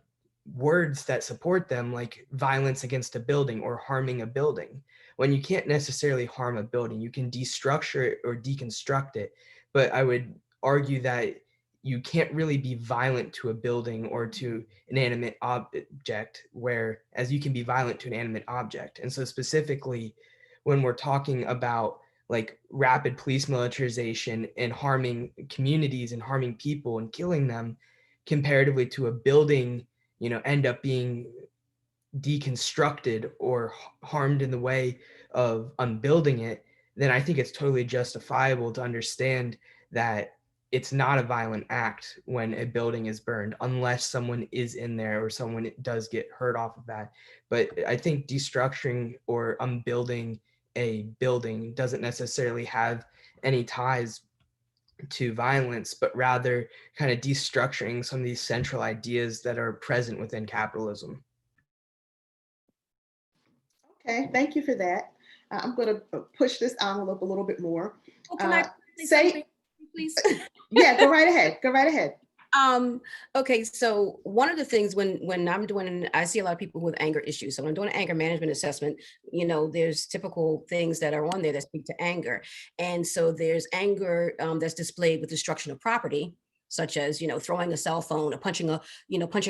words that support them, like violence against a building or harming a building, when you can't necessarily harm a building. You can destructure it or deconstruct it, but I would argue that you can't really be violent to a building or to an animate object, whereas you can be violent to an animate object. And so specifically when we're talking about like rapid police militarization and harming communities and harming people and killing them, comparatively to a building, end up being deconstructed or harmed in the way of unbuilding it, then I think it's totally justifiable to understand that it's not a violent act when a building is burned, unless someone is in there or someone does get hurt off of that. But I think destructuring or unbuilding a building doesn't necessarily have any ties to violence, but rather kind of destructuring some of these central ideas that are present within capitalism. Okay, thank you for that. I'm going to push this envelope a little bit more. Oh, can I say something, please? Yeah, go right ahead. Go right ahead. Okay, so one of the things when I'm doing, I see a lot of people with anger issues. So when I'm doing an anger management assessment, there's typical things that are on there that speak to anger. And so there's anger that's displayed with destruction of property, such as, throwing a cell phone or punching a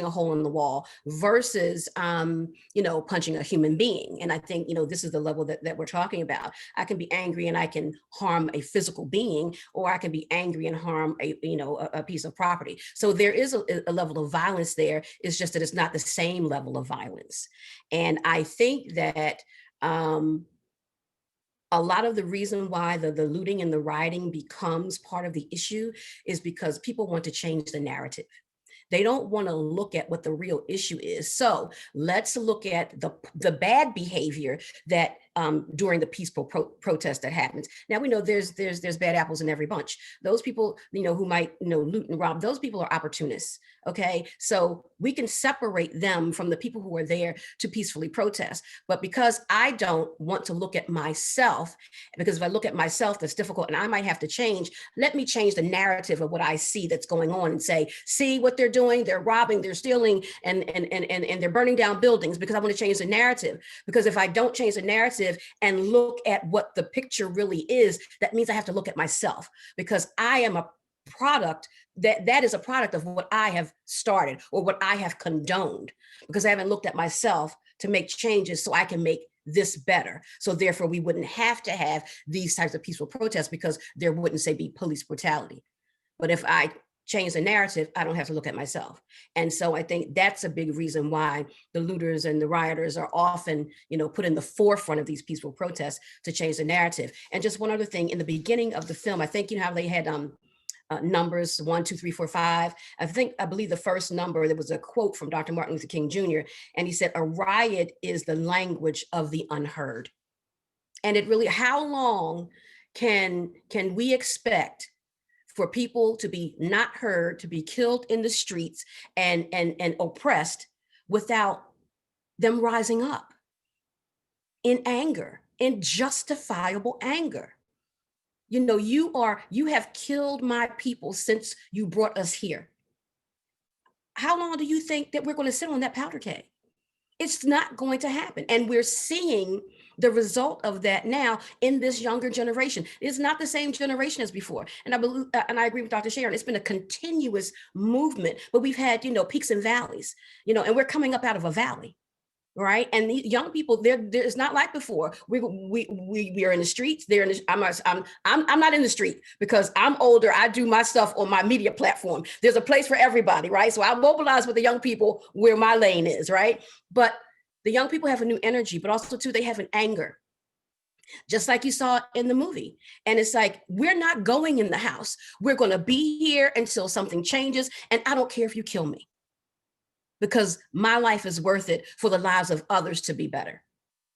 hole in the wall versus, punching a human being. And I think, this is the level that we're talking about. I can be angry and I can harm a physical being, or I can be angry and harm a piece of property. So there is a level of violence there. It's just that it's not the same level of violence. And I think that, a lot of the reason why the looting and the rioting becomes part of the issue is because people want to change the narrative. They don't want to look at what the real issue is. So let's look at the bad behavior that during the peaceful protest that happens. Now we know there's bad apples in every bunch. Those people, who might loot and rob, those people are opportunists. Okay, so we can separate them from the people who are there to peacefully protest. But because I don't want to look at myself, because if I look at myself, that's difficult, and I might have to change. Let me change the narrative of what I see that's going on and say, see what they're doing? They're robbing, they're stealing, and they're burning down buildings, because I want to change the narrative. Because if I don't change the narrative and look at what the picture really is, that means I have to look at myself, because I am a product that is a product of what I have started or what I have condoned, because I haven't looked at myself to make changes so I can make this better. So therefore we wouldn't have to have these types of peaceful protests, because there wouldn't, say, be police brutality. But if I change the narrative, I don't have to look at myself. And so I think that's a big reason why the looters and the rioters are often, put in the forefront of these peaceful protests to change the narrative. And just one other thing, in the beginning of the film, I think, how they had numbers 1, 2, 3, 4, 5. I believe the first number, there was a quote from Dr. Martin Luther King Jr. And he said, "A riot is the language of the unheard." And it really, how long can we expect for people to be not heard, to be killed in the streets and oppressed without them rising up in anger, in justifiable anger? You have killed my people since you brought us here. How long do you think that we're going to sit on that powder keg? It's not going to happen. And we're seeing the result of that now in this younger generation. It's not the same generation as before. And I believe, and I agree with Dr. Sharon, it's been a continuous movement, but we've had, peaks and valleys, and we're coming up out of a valley. Right. And the young people, it's not like before. We are in the streets. They're in the, I'm not in the street because I'm older. I do my stuff on my media platform. There's a place for everybody. Right. So I mobilize with the young people where my lane is. Right. But the young people have a new energy, but also too, they have an anger, just like you saw in the movie. And it's like, we're not going in the house. We're going to be here until something changes. And I don't care if you kill me, because my life is worth it for the lives of others to be better.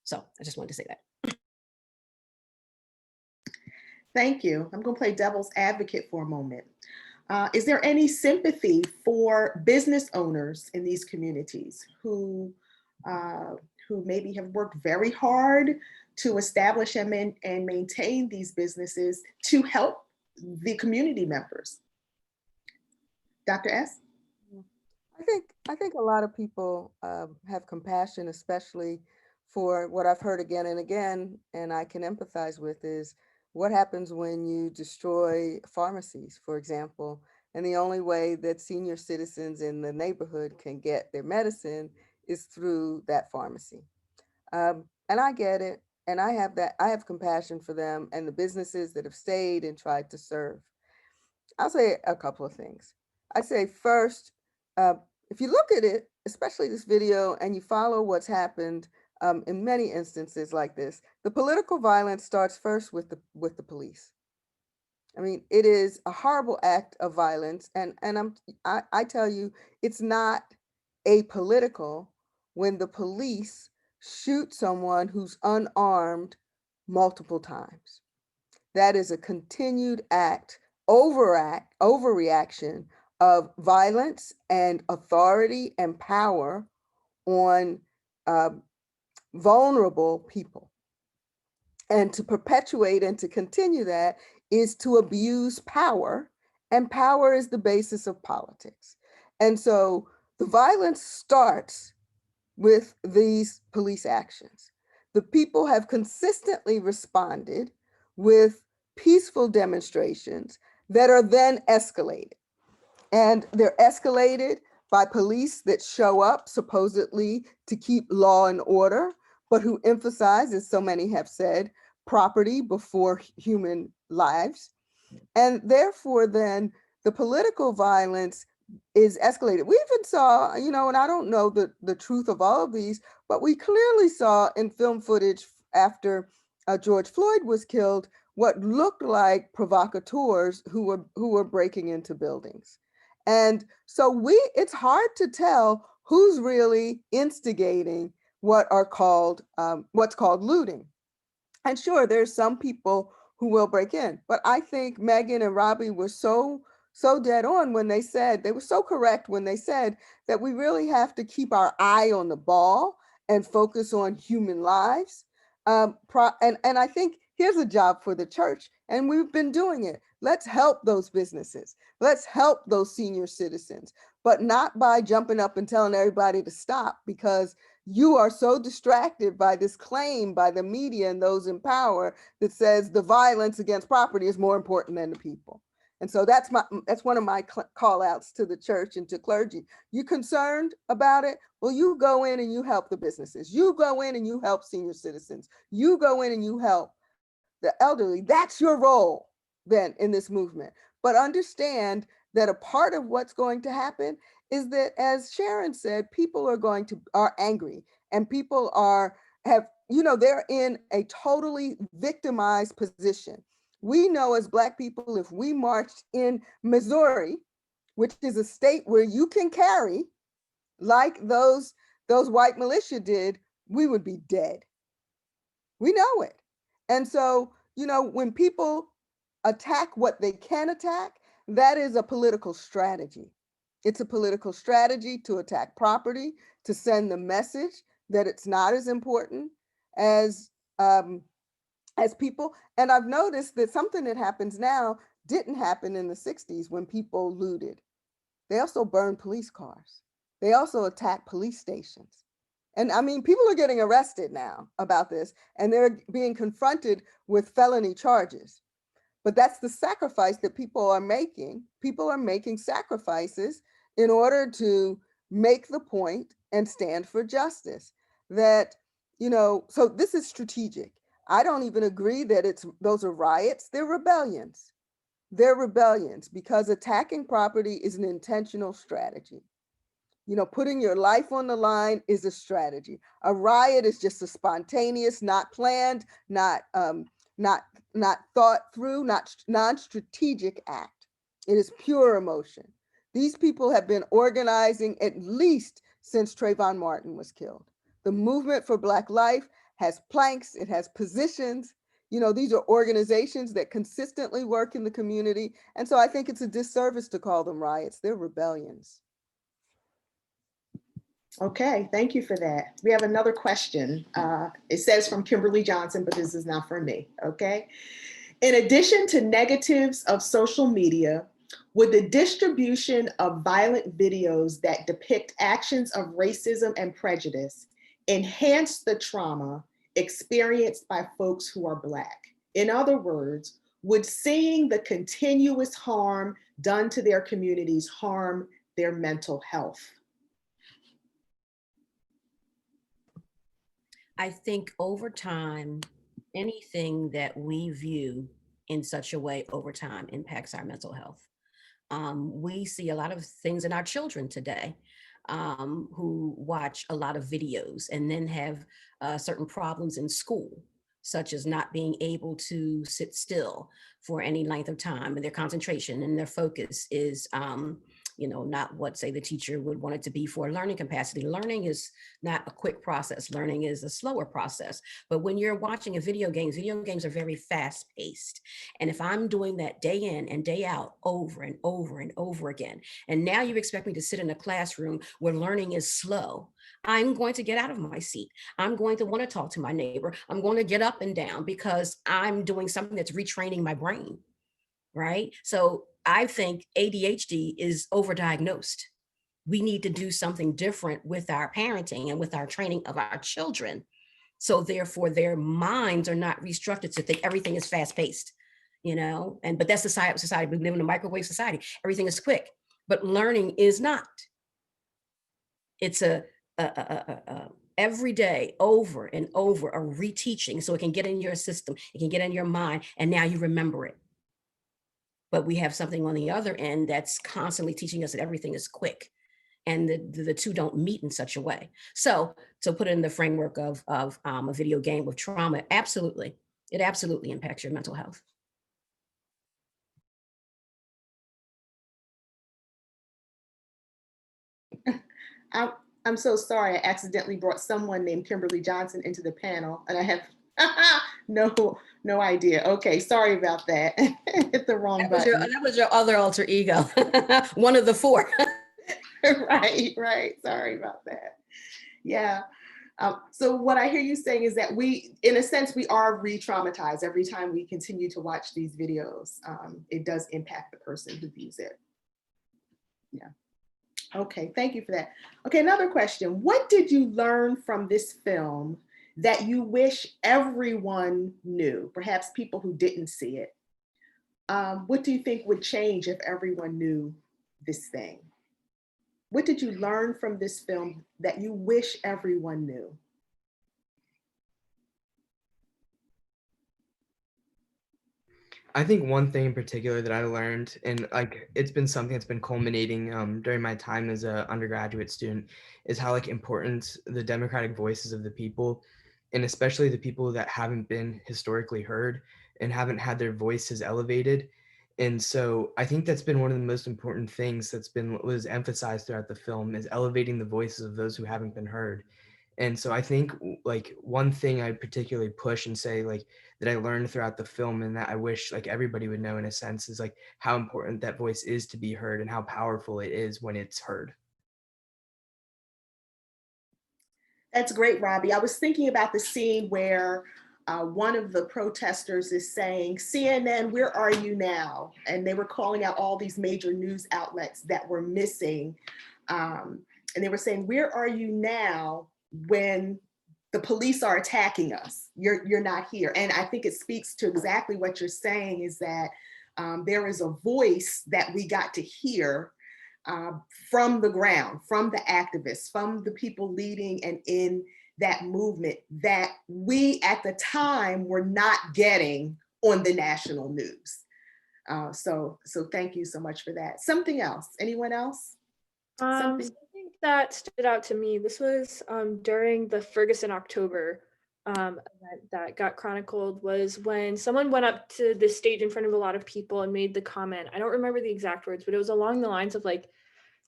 So I just wanted to say that. Thank you. I'm going to play devil's advocate for a moment. Is there any sympathy for business owners in these communities who maybe have worked very hard to establish and maintain these businesses to help the community members? Dr. S? I think a lot of people have compassion, especially for what I've heard again and again, and I can empathize with, is what happens when you destroy pharmacies, for example, and the only way that senior citizens in the neighborhood can get their medicine is through that pharmacy. And I get it, and I have compassion for them and the businesses that have stayed and tried to serve. I'll say a couple of things. I'd say first, if you look at it, especially this video, and you follow what's happened in many instances like this, the political violence starts first with the police. I mean, it is a horrible act of violence, and I tell you, it's not apolitical when the police shoot someone who's unarmed multiple times. That is a continued overreaction of violence and authority and power on vulnerable people. And to perpetuate and to continue that is to abuse power, and power is the basis of politics. And so the violence starts with these police actions. The people have consistently responded with peaceful demonstrations that are then escalated. And they're escalated by police that show up supposedly to keep law and order, but who emphasize, as so many have said, property before human lives. And therefore, then the political violence is escalated. We even saw, and I don't know the truth of all of these, but we clearly saw in film footage after George Floyd was killed, what looked like provocateurs who were breaking into buildings. And so it's hard to tell who's really instigating what's called looting. And sure, there's some people who will break in, but I think Megan and Robbie were so dead on when they said, they were so correct when they said that we really have to keep our eye on the ball and focus on human lives. And I think here's a job for the church, and we've been doing it. Let's help those businesses. Let's help those senior citizens, but not by jumping up and telling everybody to stop, because you are so distracted by this claim by the media and those in power that says the violence against property is more important than the people. And so that's one of my call outs to the church and to clergy. You concerned about it? Well, you go in and you help the businesses. You go in and you help senior citizens. You go in and you help the elderly. That's your role then in this movement. But understand that a part of what's going to happen is that, as Sharon said, people are angry, and people they're in a totally victimized position. We know as Black people, if we marched in Missouri, which is a state where you can carry, like those white militia did, we would be dead. We know it. And so, when people attack what they can attack, that is a political strategy. It's a political strategy to attack property, to send the message that it's not as important as people. And I've noticed that something that happens now didn't happen in the 60s when people looted. They also burned police cars. They also attacked police stations. And I mean, people are getting arrested now about this, and they're being confronted with felony charges. But that's the sacrifice that people are making. People are making sacrifices in order to make the point and stand for justice. That, so this is strategic. I don't even agree that those are riots. They're rebellions. They're rebellions because attacking property is an intentional strategy. Putting your life on the line is a strategy. A riot is just a spontaneous, not planned, not thought through, not non-strategic act. It is pure emotion. These people have been organizing at least since Trayvon Martin was killed. The Movement for Black Life has planks, it has positions. These are organizations that consistently work in the community. And so I think it's a disservice to call them riots. They're rebellions. Okay, thank you for that. We have another question. It says from Kimberlee Johnson, but this is not from me, okay? In addition to negatives of social media, would the distribution of violent videos that depict actions of racism and prejudice enhance the trauma experienced by folks who are Black? In other words, would seeing the continuous harm done to their communities harm their mental health? I think over time, anything that we view in such a way over time impacts our mental health. We see a lot of things in our children today who watch a lot of videos and then have certain problems in school, such as not being able to sit still for any length of time, and their concentration and their focus is not what, say, the teacher would want it to be for learning capacity. Learning is not a quick process. Learning is a slower process. But when you're watching video games are very fast paced. And if I'm doing that day in and day out over and over and over again, and now you expect me to sit in a classroom where learning is slow, I'm going to get out of my seat. I'm going to want to talk to my neighbor. I'm going to get up and down because I'm doing something that's retraining my brain, right? So I think ADHD is overdiagnosed. We need to do something different with our parenting and with our training of our children. So therefore their minds are not restructured to think everything is fast paced, but that's society. We live in a microwave society. Everything is quick, but learning is not. It's a every day over and over a reteaching so it can get in your system, it can get in your mind, and now you remember it. But we have something on the other end that's constantly teaching us that everything is quick, and the two don't meet in such a way. So to put it in the framework of a video game with trauma, absolutely, it absolutely impacts your mental health. I'm so sorry. I accidentally brought someone named Kimberlee Johnson into the panel, and I have no idea. Okay, sorry about that. Hit the wrong button. That was your other alter ego. One of the four. Right. Sorry about that. Yeah. So what I hear you saying is that we, in a sense, we are re-traumatized every time we continue to watch these videos. It does impact the person who views it. Yeah. Okay, thank you for that. Okay, another question. What did you learn from this film that you wish everyone knew, perhaps people who didn't see it? What do you think would change if everyone knew this thing? What did you learn from this film that you wish everyone knew? I think one thing in particular that I learned, and like it's been something that's been culminating during my time as an undergraduate student, is how like important the democratic voices of the people, and especially the people that haven't been historically heard and haven't had their voices elevated. And so I think that's been one of the most important things that's been was emphasized throughout the film is elevating the voices of those who haven't been heard. And so I think like one thing I particularly push and say like that I learned throughout the film and that I wish like everybody would know in a sense is like how important that voice is to be heard and how powerful it is when it's heard. That's great, Robbie. I was thinking about the scene where one of the protesters is saying, CNN, where are you now? And they were calling out all these major news outlets that were missing. And they were saying, where are you now when the police are attacking us? You're not here. And I think it speaks to exactly what you're saying is that there is a voice that we got to hear from the ground, from the activists, from the people leading and in that movement that we at the time were not getting on the national news. So thank you so much for that. Something else, anyone else? Something that stood out to me, this was during the Ferguson October event that got chronicled, was when someone went up to the stage in front of a lot of people and made the comment, I don't remember the exact words, but it was along the lines of like,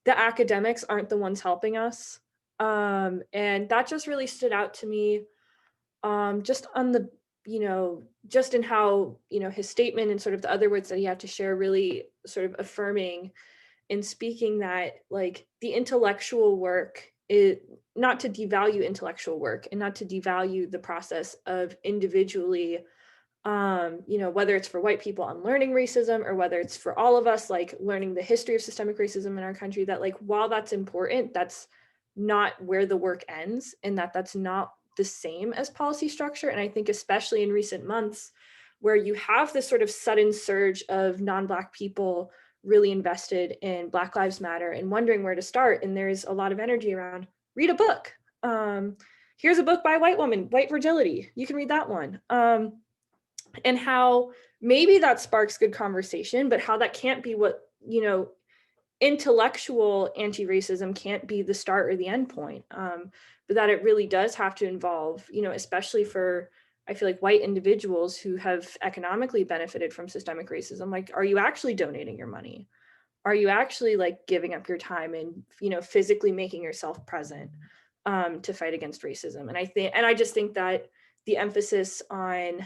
the academics aren't the ones helping us. And that just really stood out to me, just on the, just in how, his statement and sort of the other words that he had to share really sort of affirming and speaking that like the intellectual work is not to devalue intellectual work and not to devalue the process of individually, whether it's for white people unlearning racism or whether it's for all of us, like learning the history of systemic racism in our country, that like, while that's important, that's not where the work ends and that's not the same as policy structure. And I think especially in recent months where you have this sort of sudden surge of non-Black people really invested in Black Lives Matter and wondering where to start. And there's a lot of energy around, read a book. Here's a book by a white woman, White Fragility. You can read that one. And how maybe that sparks good conversation, but how that can't be what, intellectual anti-racism can't be the start or the end point. But that it really does have to involve, especially for, I feel like white individuals who have economically benefited from systemic racism, like, are you actually donating your money? Are you actually like giving up your time and, physically making yourself present to fight against racism? And I just think that the emphasis on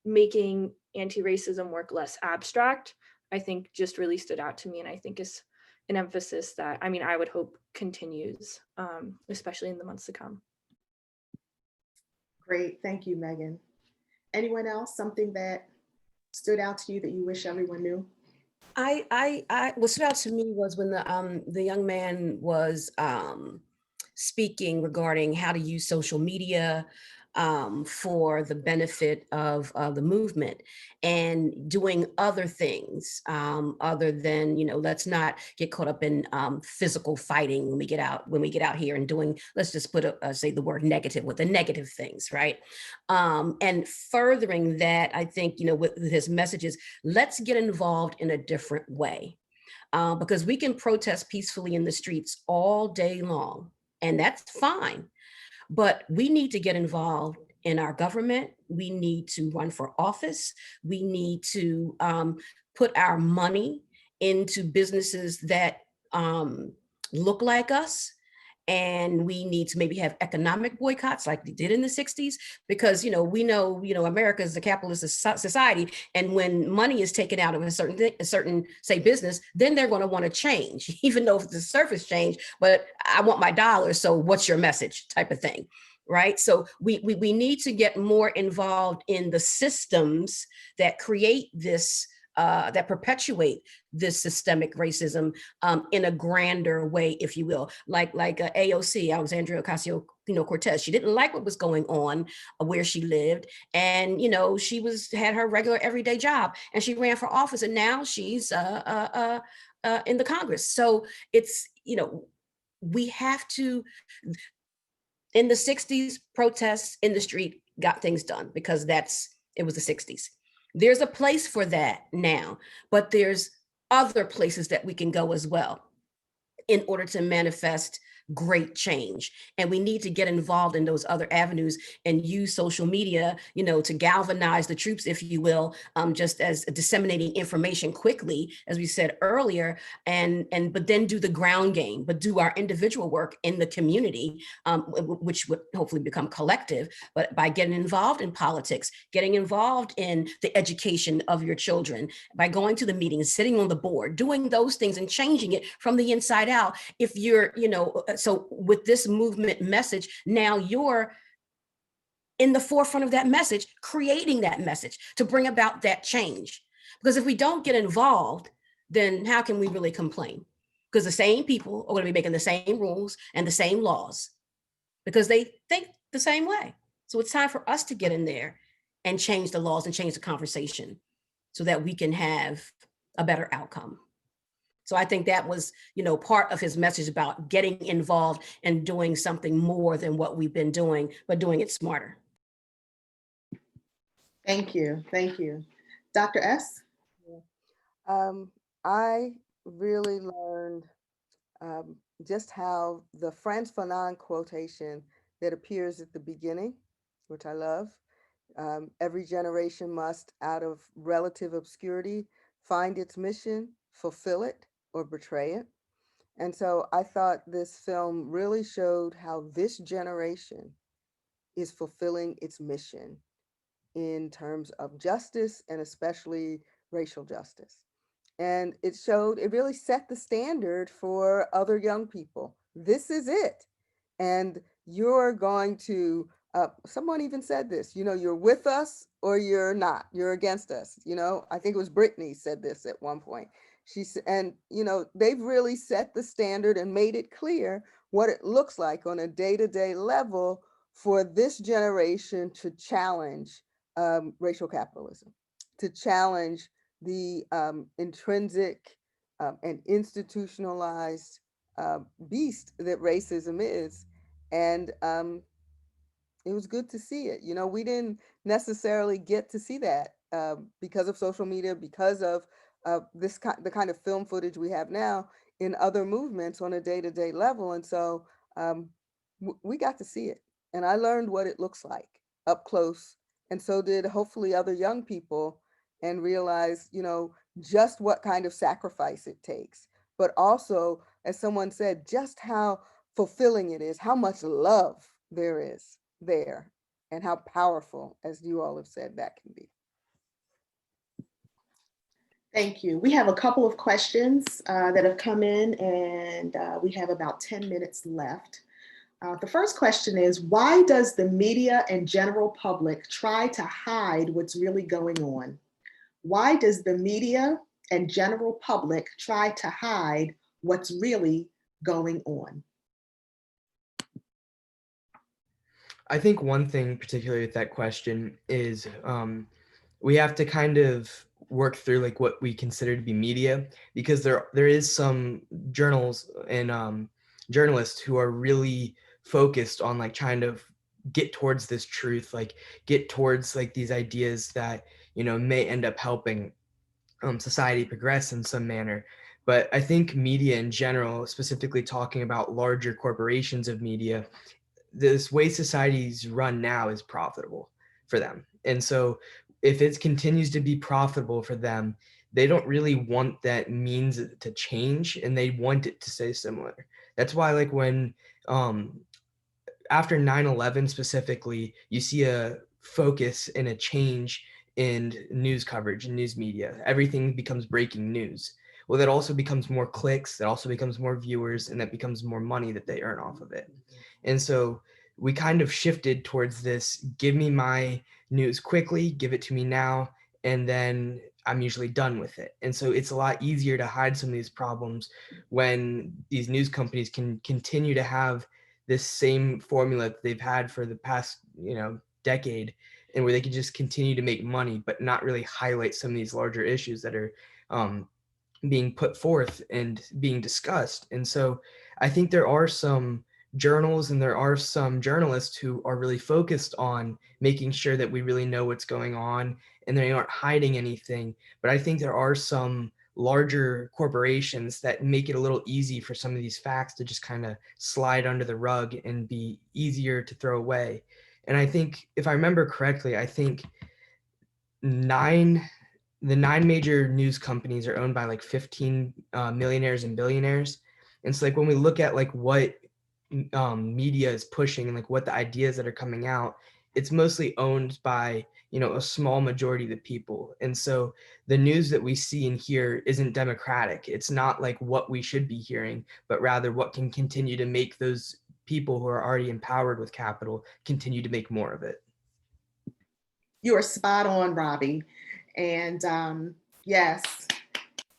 making anti-racism work less abstract, I think just really stood out to me. And I think is an emphasis that, I would hope continues, especially in the months to come. Great, thank you, Megan. Anyone else, something that stood out to you that you wish everyone knew? What stood out to me was when the young man was speaking regarding how to use social media for the benefit of the movement and doing other things other than, let's not get caught up in physical fighting when we get out here and doing, let's just say the word negative with the negative things, right? And furthering that, I think, with his messages, let's get involved in a different way. Because we can protest peacefully in the streets all day long, and that's fine. But we need to get involved in our government. We need to run for office. We need to put our money into businesses that look like us. And we need to maybe have economic boycotts like they did in the 60s, because, we know, America is a capitalist society. And when money is taken out of a certain, say, business, then they're going to want to change, even though it's the surface change, but I want my dollars. So what's your message type of thing? Right. So we need to get more involved in the systems that create this, that perpetuate this systemic racism in a grander way, if you will, like AOC, Alexandria Ocasio-Cortez. She didn't like what was going on where she lived, and she had her regular everyday job, and she ran for office, and now she's in the Congress. So it's we have to. In the 60s, protests in the street got things done because it was the 60s. There's a place for that now, but there's other places that we can go as well in order to manifest great change. And we need to get involved in those other avenues and use social media, to galvanize the troops, if you will, just as disseminating information quickly, as we said earlier, but then do the ground game, but do our individual work in the community, which would hopefully become collective, but by getting involved in politics, getting involved in the education of your children, by going to the meetings, sitting on the board, doing those things and changing it from the inside out. If you're, so with this movement message, now you're in the forefront of that message, creating that message to bring about that change. Because if we don't get involved, then how can we really complain? Because the same people are going to be making the same rules and the same laws because they think the same way. So it's time for us to get in there and change the laws and change the conversation so that we can have a better outcome. So I think that was, part of his message about getting involved and doing something more than what we've been doing, but doing it smarter. Thank you. Thank you. Dr. S? I really learned just how the Frantz Fanon quotation that appears at the beginning, which I love, every generation must, out of relative obscurity, find its mission, fulfill it, or betray it. And so I thought this film really showed how this generation is fulfilling its mission in terms of justice and especially racial justice. And it really set the standard for other young people. This is it. And you're going to, someone even said this, you're with us or you're not, you're against us. I think it was Brittany said this at one point. She said, and they've really set the standard and made it clear what it looks like on a day-to-day level for this generation to challenge racial capitalism, to challenge the intrinsic and institutionalized beast that racism is. And it was good to see it. We didn't necessarily get to see that because of social media, because of the kind of film footage we have now in other movements on a day-to-day level. And so we got to see it. And I learned what it looks like up close. And so did hopefully other young people, and realize, just what kind of sacrifice it takes. But also, as someone said, just how fulfilling it is, how much love there is there, and how powerful, as you all have said, that can be. Thank you. We have a couple of questions that have come in, and we have about 10 minutes left. The first question is, why does the media and general public try to hide what's really going on? Why does the media and general public try to hide what's really going on? I think one thing particularly with that question is we have to kind of work through like what we consider to be media, because there is some journals and journalists who are really focused on like trying to get towards this truth, like get towards like these ideas that may end up helping society progress in some manner. But I think media in general, specifically talking about larger corporations of media, this way society's run now is profitable for them. And so if it continues to be profitable for them, they don't really want that means to change, and they want it to stay similar. That's why like when after 9/11 specifically, you see a focus and a change in news coverage and news media. Everything becomes breaking news. Well, that also becomes more clicks, that also becomes more viewers, and that becomes more money that they earn off of it. And so we kind of shifted towards this, give me my news quickly, give it to me now, and then I'm usually done with it. And so it's a lot easier to hide some of these problems when these news companies can continue to have this same formula that they've had for the past, decade, and where they can just continue to make money, but not really highlight some of these larger issues that are being put forth and being discussed. And so I think there are some journals and there are some journalists who are really focused on making sure that we really know what's going on and they aren't hiding anything. But I think there are some larger corporations that make it a little easy for some of these facts to just kind of slide under the rug and be easier to throw away. And I think, if I remember correctly, I think the 9 major news companies are owned by like 15 millionaires and billionaires. And so like when we look at like what media is pushing and like what the ideas that are coming out, it's mostly owned by, you know, a small majority of the people. And so the news that we see and hear isn't democratic. It's not like what we should be hearing, but rather what can continue to make those people who are already empowered with capital continue to make more of it. You are spot on, Robbie. And yes,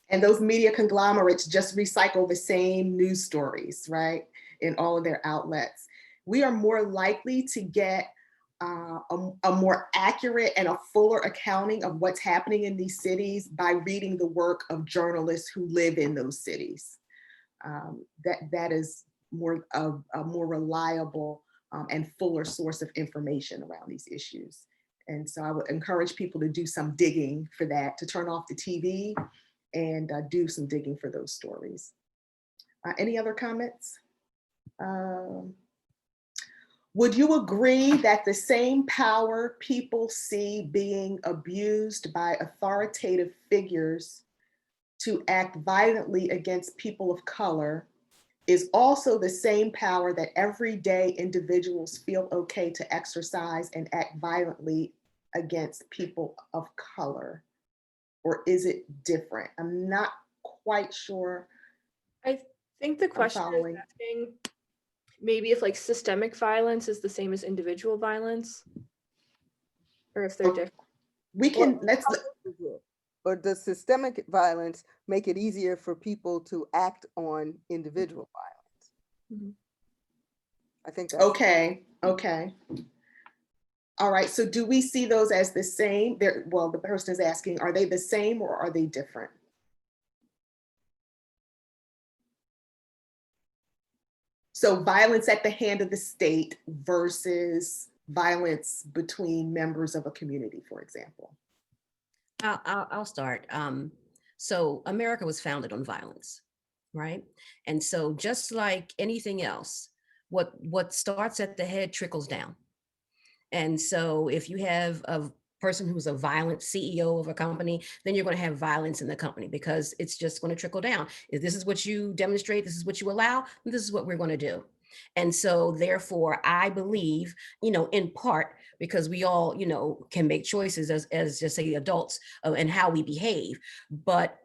and those media conglomerates just recycle the same news stories, right, in all of their outlets. We are more likely to get a more accurate and a fuller accounting of what's happening in these cities by reading the work of journalists who live in those cities. That is a more reliable and fuller source of information around these issues. And so I would encourage people to do some digging for that, to turn off the TV and do some digging for those stories. Any other comments? Would you agree that the same power people see being abused by authoritative figures to act violently against people of color is also the same power that everyday individuals feel okay to exercise and act violently against people of color? Or is it different? I'm not quite sure. I think the question is asking maybe if like systemic violence is the same as individual violence, or if they're different. We can, or does systemic violence make it easier for people to act on individual violence? I think that's okay. All right, so do we see those as the same? Well, the person is asking, are they the same or are they different? So violence at the hand of the state versus violence between members of a community, for example. I'll start. So America was founded on violence, right? And so just like anything else, what starts at the head trickles down. And so if you have a person who's a violent CEO of a company, then you're going to have violence in the company because it's just going to trickle down. If this is what you demonstrate, this is what you allow, this is what we're going to do. And so therefore, I believe, in part, because we all, can make choices as just say adults and how we behave. But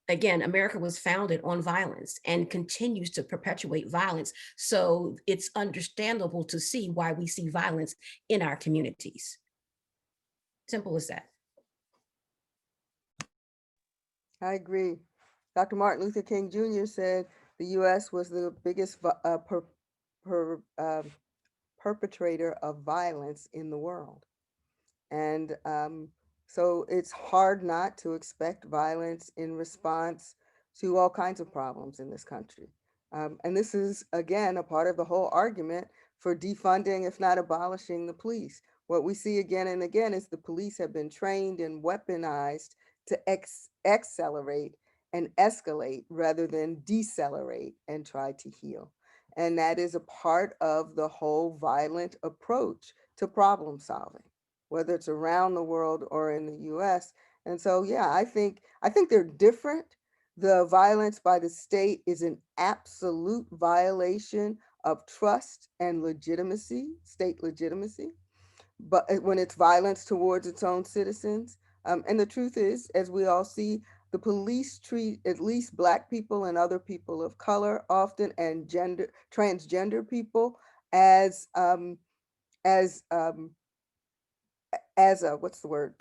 again, America was founded on violence and continues to perpetuate violence. So it's understandable to see why we see violence in our communities. Simple as that. I agree. Dr. Martin Luther King Jr. said the U.S. was the biggest perpetrator of violence in the world. And so it's hard not to expect violence in response to all kinds of problems in this country. And this is, again, a part of the whole argument for defunding, if not abolishing, the police. What we see again and again is the police have been trained and weaponized to accelerate and escalate rather than decelerate and try to heal. And that is a part of the whole violent approach to problem solving, whether it's around the world or in the US. And so, yeah, I think they're different. The violence by the state is an absolute violation of trust and legitimacy, state legitimacy, but when it's violence towards its own citizens. And the truth is, as we all see, the police treat at least Black people and other people of color often, and transgender people as what's the word?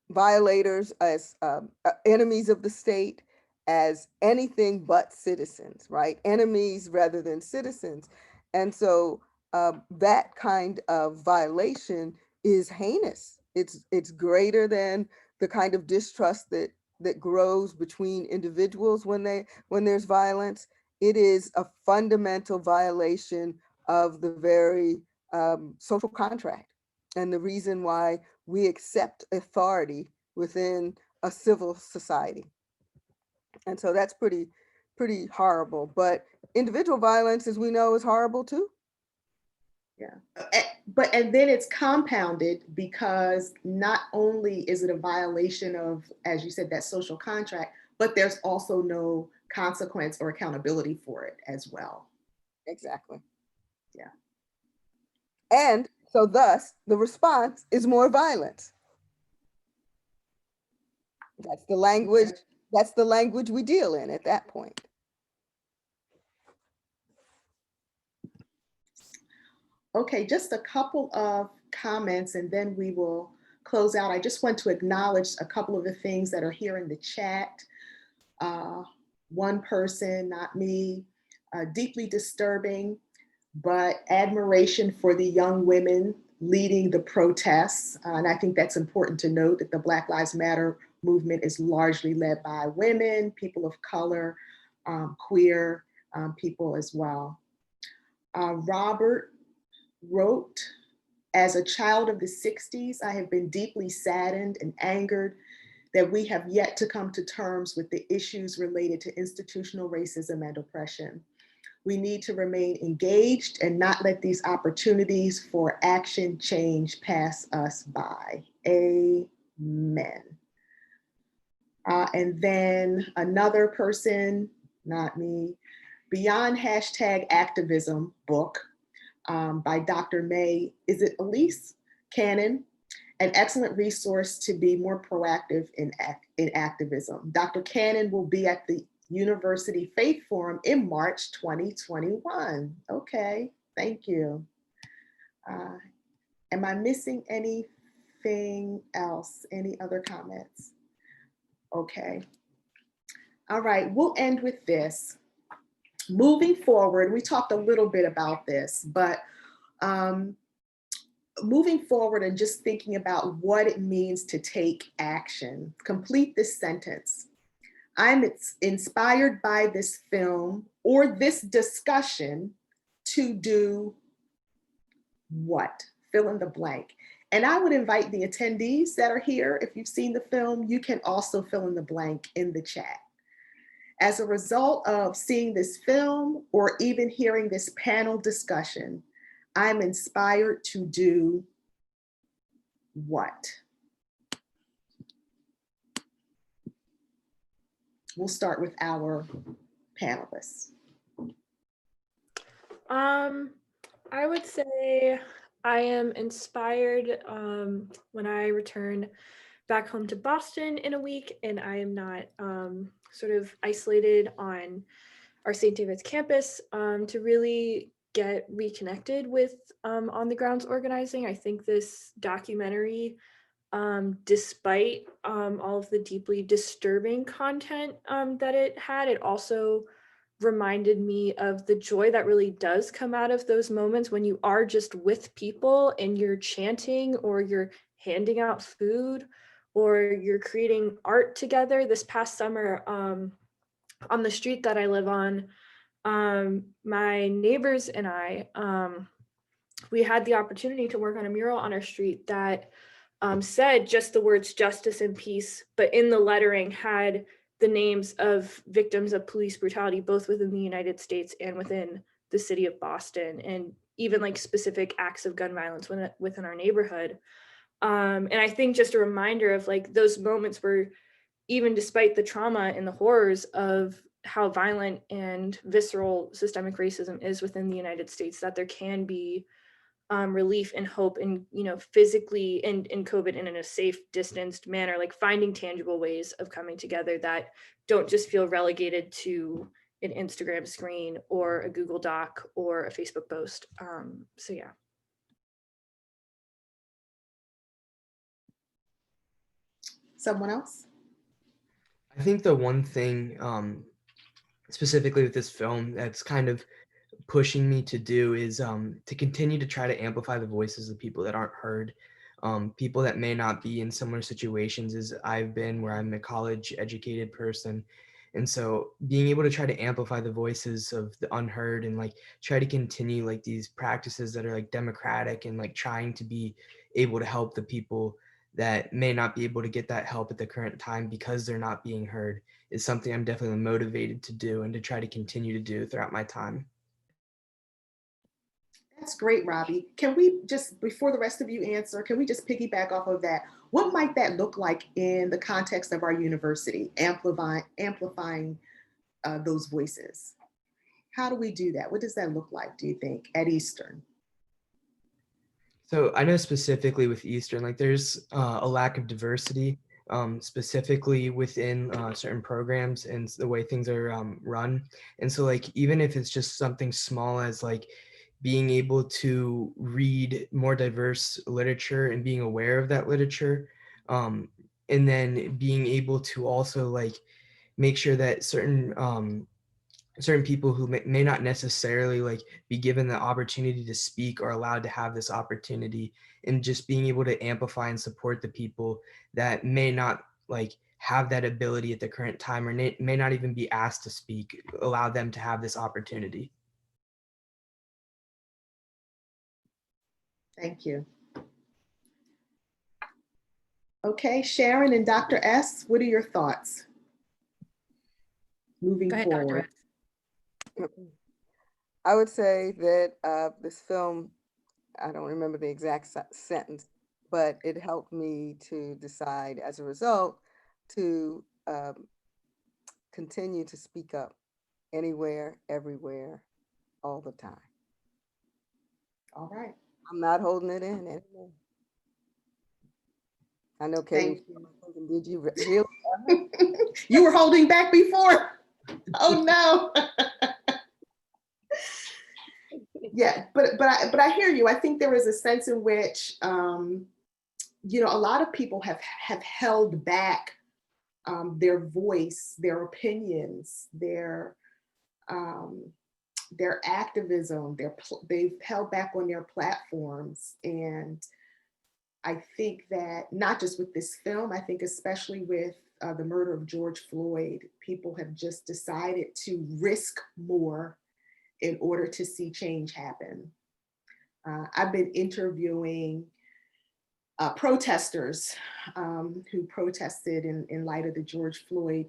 Violators, as enemies of the state, as anything but citizens, right? Enemies rather than citizens. And so that kind of violation is heinous. It's greater than the kind of distrust that grows between individuals when there's violence. it is a fundamental violation of the very social contract and the reason why we accept authority within a civil society. And so that's pretty horrible. But individual violence, as we know, is horrible too. Yeah. And then it's compounded because not only is it a violation of, as you said, that social contract, but there's also no consequence or accountability for it as well. Exactly. Yeah. And so thus the response is more violence. That's the language we deal in at that point. Okay, just a couple of comments and then we will close out. I just want to acknowledge a couple of the things that are here in the chat. One person, not me, deeply disturbing, but admiration for the young women leading the protests. And I think that's important to note that the Black Lives Matter movement is largely led by women, people of color, queer people as well. Robert wrote, as a child of the 60s, I have been deeply saddened and angered that we have yet to come to terms with the issues related to institutional racism and oppression. We need to remain engaged and not let these opportunities for action change pass us by. Amen. And then another person, not me, Beyond #Activism book by Dr. May, is it Elise Cannon? An excellent resource to be more proactive in activism. Dr. Cannon will be at the University Faith Forum in March 2021. Okay, thank you. Am I missing anything else? Any other comments? Okay. All right, we'll end with this. Moving forward, we talked a little bit about this, but moving forward and just thinking about what it means to take action. Complete this sentence. I'm inspired by this film or this discussion to do what? Fill in the blank. And I would invite the attendees that are here, if you've seen the film, you can also fill in the blank in the chat. As a result of seeing this film or even hearing this panel discussion, I'm inspired to do what? We'll start with our panelists. I would say I am inspired when I return back home to Boston in a week and I am not sort of isolated on our St. David's campus to really get reconnected with on the grounds organizing. I think this documentary, despite all of the deeply disturbing content that it had, it also reminded me of the joy that really does come out of those moments when you are just with people and you're chanting or you're handing out food or you're creating art together. This past summer on the street that I live on, my neighbors and I, we had the opportunity to work on a mural on our street that said just the words justice and peace, but in the lettering had the names of victims of police brutality, both within the United States and within the city of Boston, and even like specific acts of gun violence within our neighborhood. And I think just a reminder of like those moments where even despite the trauma and the horrors of how violent and visceral systemic racism is within the United States, that there can be relief and hope and, you know, physically and in COVID and in a safe, distanced manner, like finding tangible ways of coming together that don't just feel relegated to an Instagram screen or a Google Doc or a Facebook post. So yeah. Someone else? I think the one thing specifically with this film that's kind of pushing me to do is to continue to try to amplify the voices of people that aren't heard, people that may not be in similar situations as I've been, where I'm a college educated person And so being able to try to amplify the voices of the unheard and like try to continue like these practices that are like democratic and like trying to be able to help the people that may not be able to get that help at the current time because they're not being heard is something I'm definitely motivated to do and to try to continue to do throughout my time. That's great, Robbie. Can we just, before the rest of you answer, can we just piggyback off of that? What might that look like in the context of our university, amplifying those voices? How do we do that? What does that look like, do you think, at Eastern? So I know specifically with Eastern, like there's a lack of diversity, specifically within certain programs and the way things are run. And so like, even if it's just something small as like being able to read more diverse literature and being aware of that literature, and then being able to also like make sure that certain people who may not necessarily like be given the opportunity to speak or allowed to have this opportunity, and just being able to amplify and support the people that may not like have that ability at the current time or may not even be asked to speak, allow them to have this opportunity. Thank you. Okay, Sharon and Dr. S, what are your thoughts moving Go ahead, forward? Dr. I would say that this film, I don't remember the exact sentence, but it helped me to decide as a result to continue to speak up anywhere, everywhere, all the time. All right. I'm not holding it in anymore. I know, Katie, did you really? You were holding back before. Oh no. Yeah, but I hear you. I think there is a sense in which you know, a lot of people have held back their voice, their opinions, their activism. They've held back on their platforms, and I think that not just with this film, I think especially with the murder of George Floyd, people have just decided to risk more in order to see change happen. I've been interviewing protesters who protested in light of the George Floyd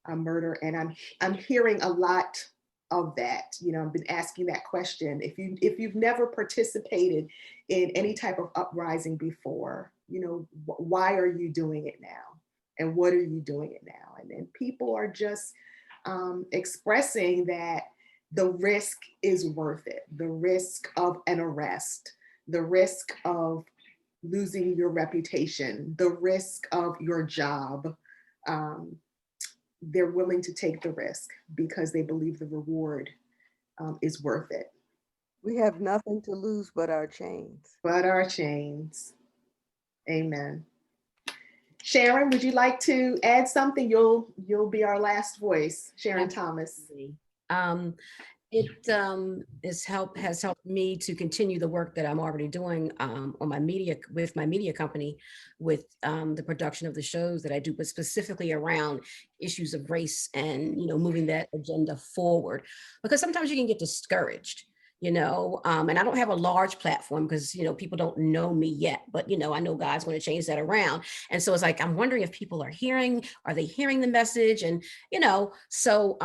murder, and I'm hearing a lot of that. You know, I've been asking that question. If you've never participated in any type of uprising before, you know, why are you doing it now? And what are you doing it now? And then people are just expressing that the risk is worth it. The risk of an arrest, the risk of losing your reputation, the risk of your job. They're willing to take the risk because they believe the reward is worth it. We have nothing to lose but our chains. But our chains. Amen. Sharon, would you like to add something? You'll be our last voice, Sharon Thomas. It has helped me to continue the work that I'm already doing on my media company, with the production of the shows that I do, but specifically around issues of race and, you know, moving that agenda forward, because sometimes you can get discouraged, you know, and I don't have a large platform because, you know, people don't know me yet, but, you know, I know God's going to change that around. And so it's like, I'm wondering if people are they hearing the message? And, you know, so,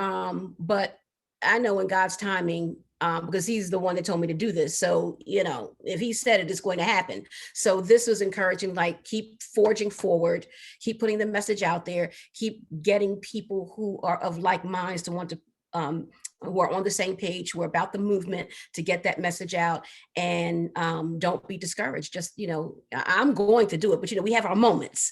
but I know in God's timing, because he's the one that told me to do this. So, you know, if he said it, it's going to happen. So this was encouraging, like, keep forging forward, keep putting the message out there, keep getting people who are of like minds to want to, who are on the same page, who are about the movement, to get that message out. And don't be discouraged. Just, you know, I'm going to do it, but, you know, we have our moments.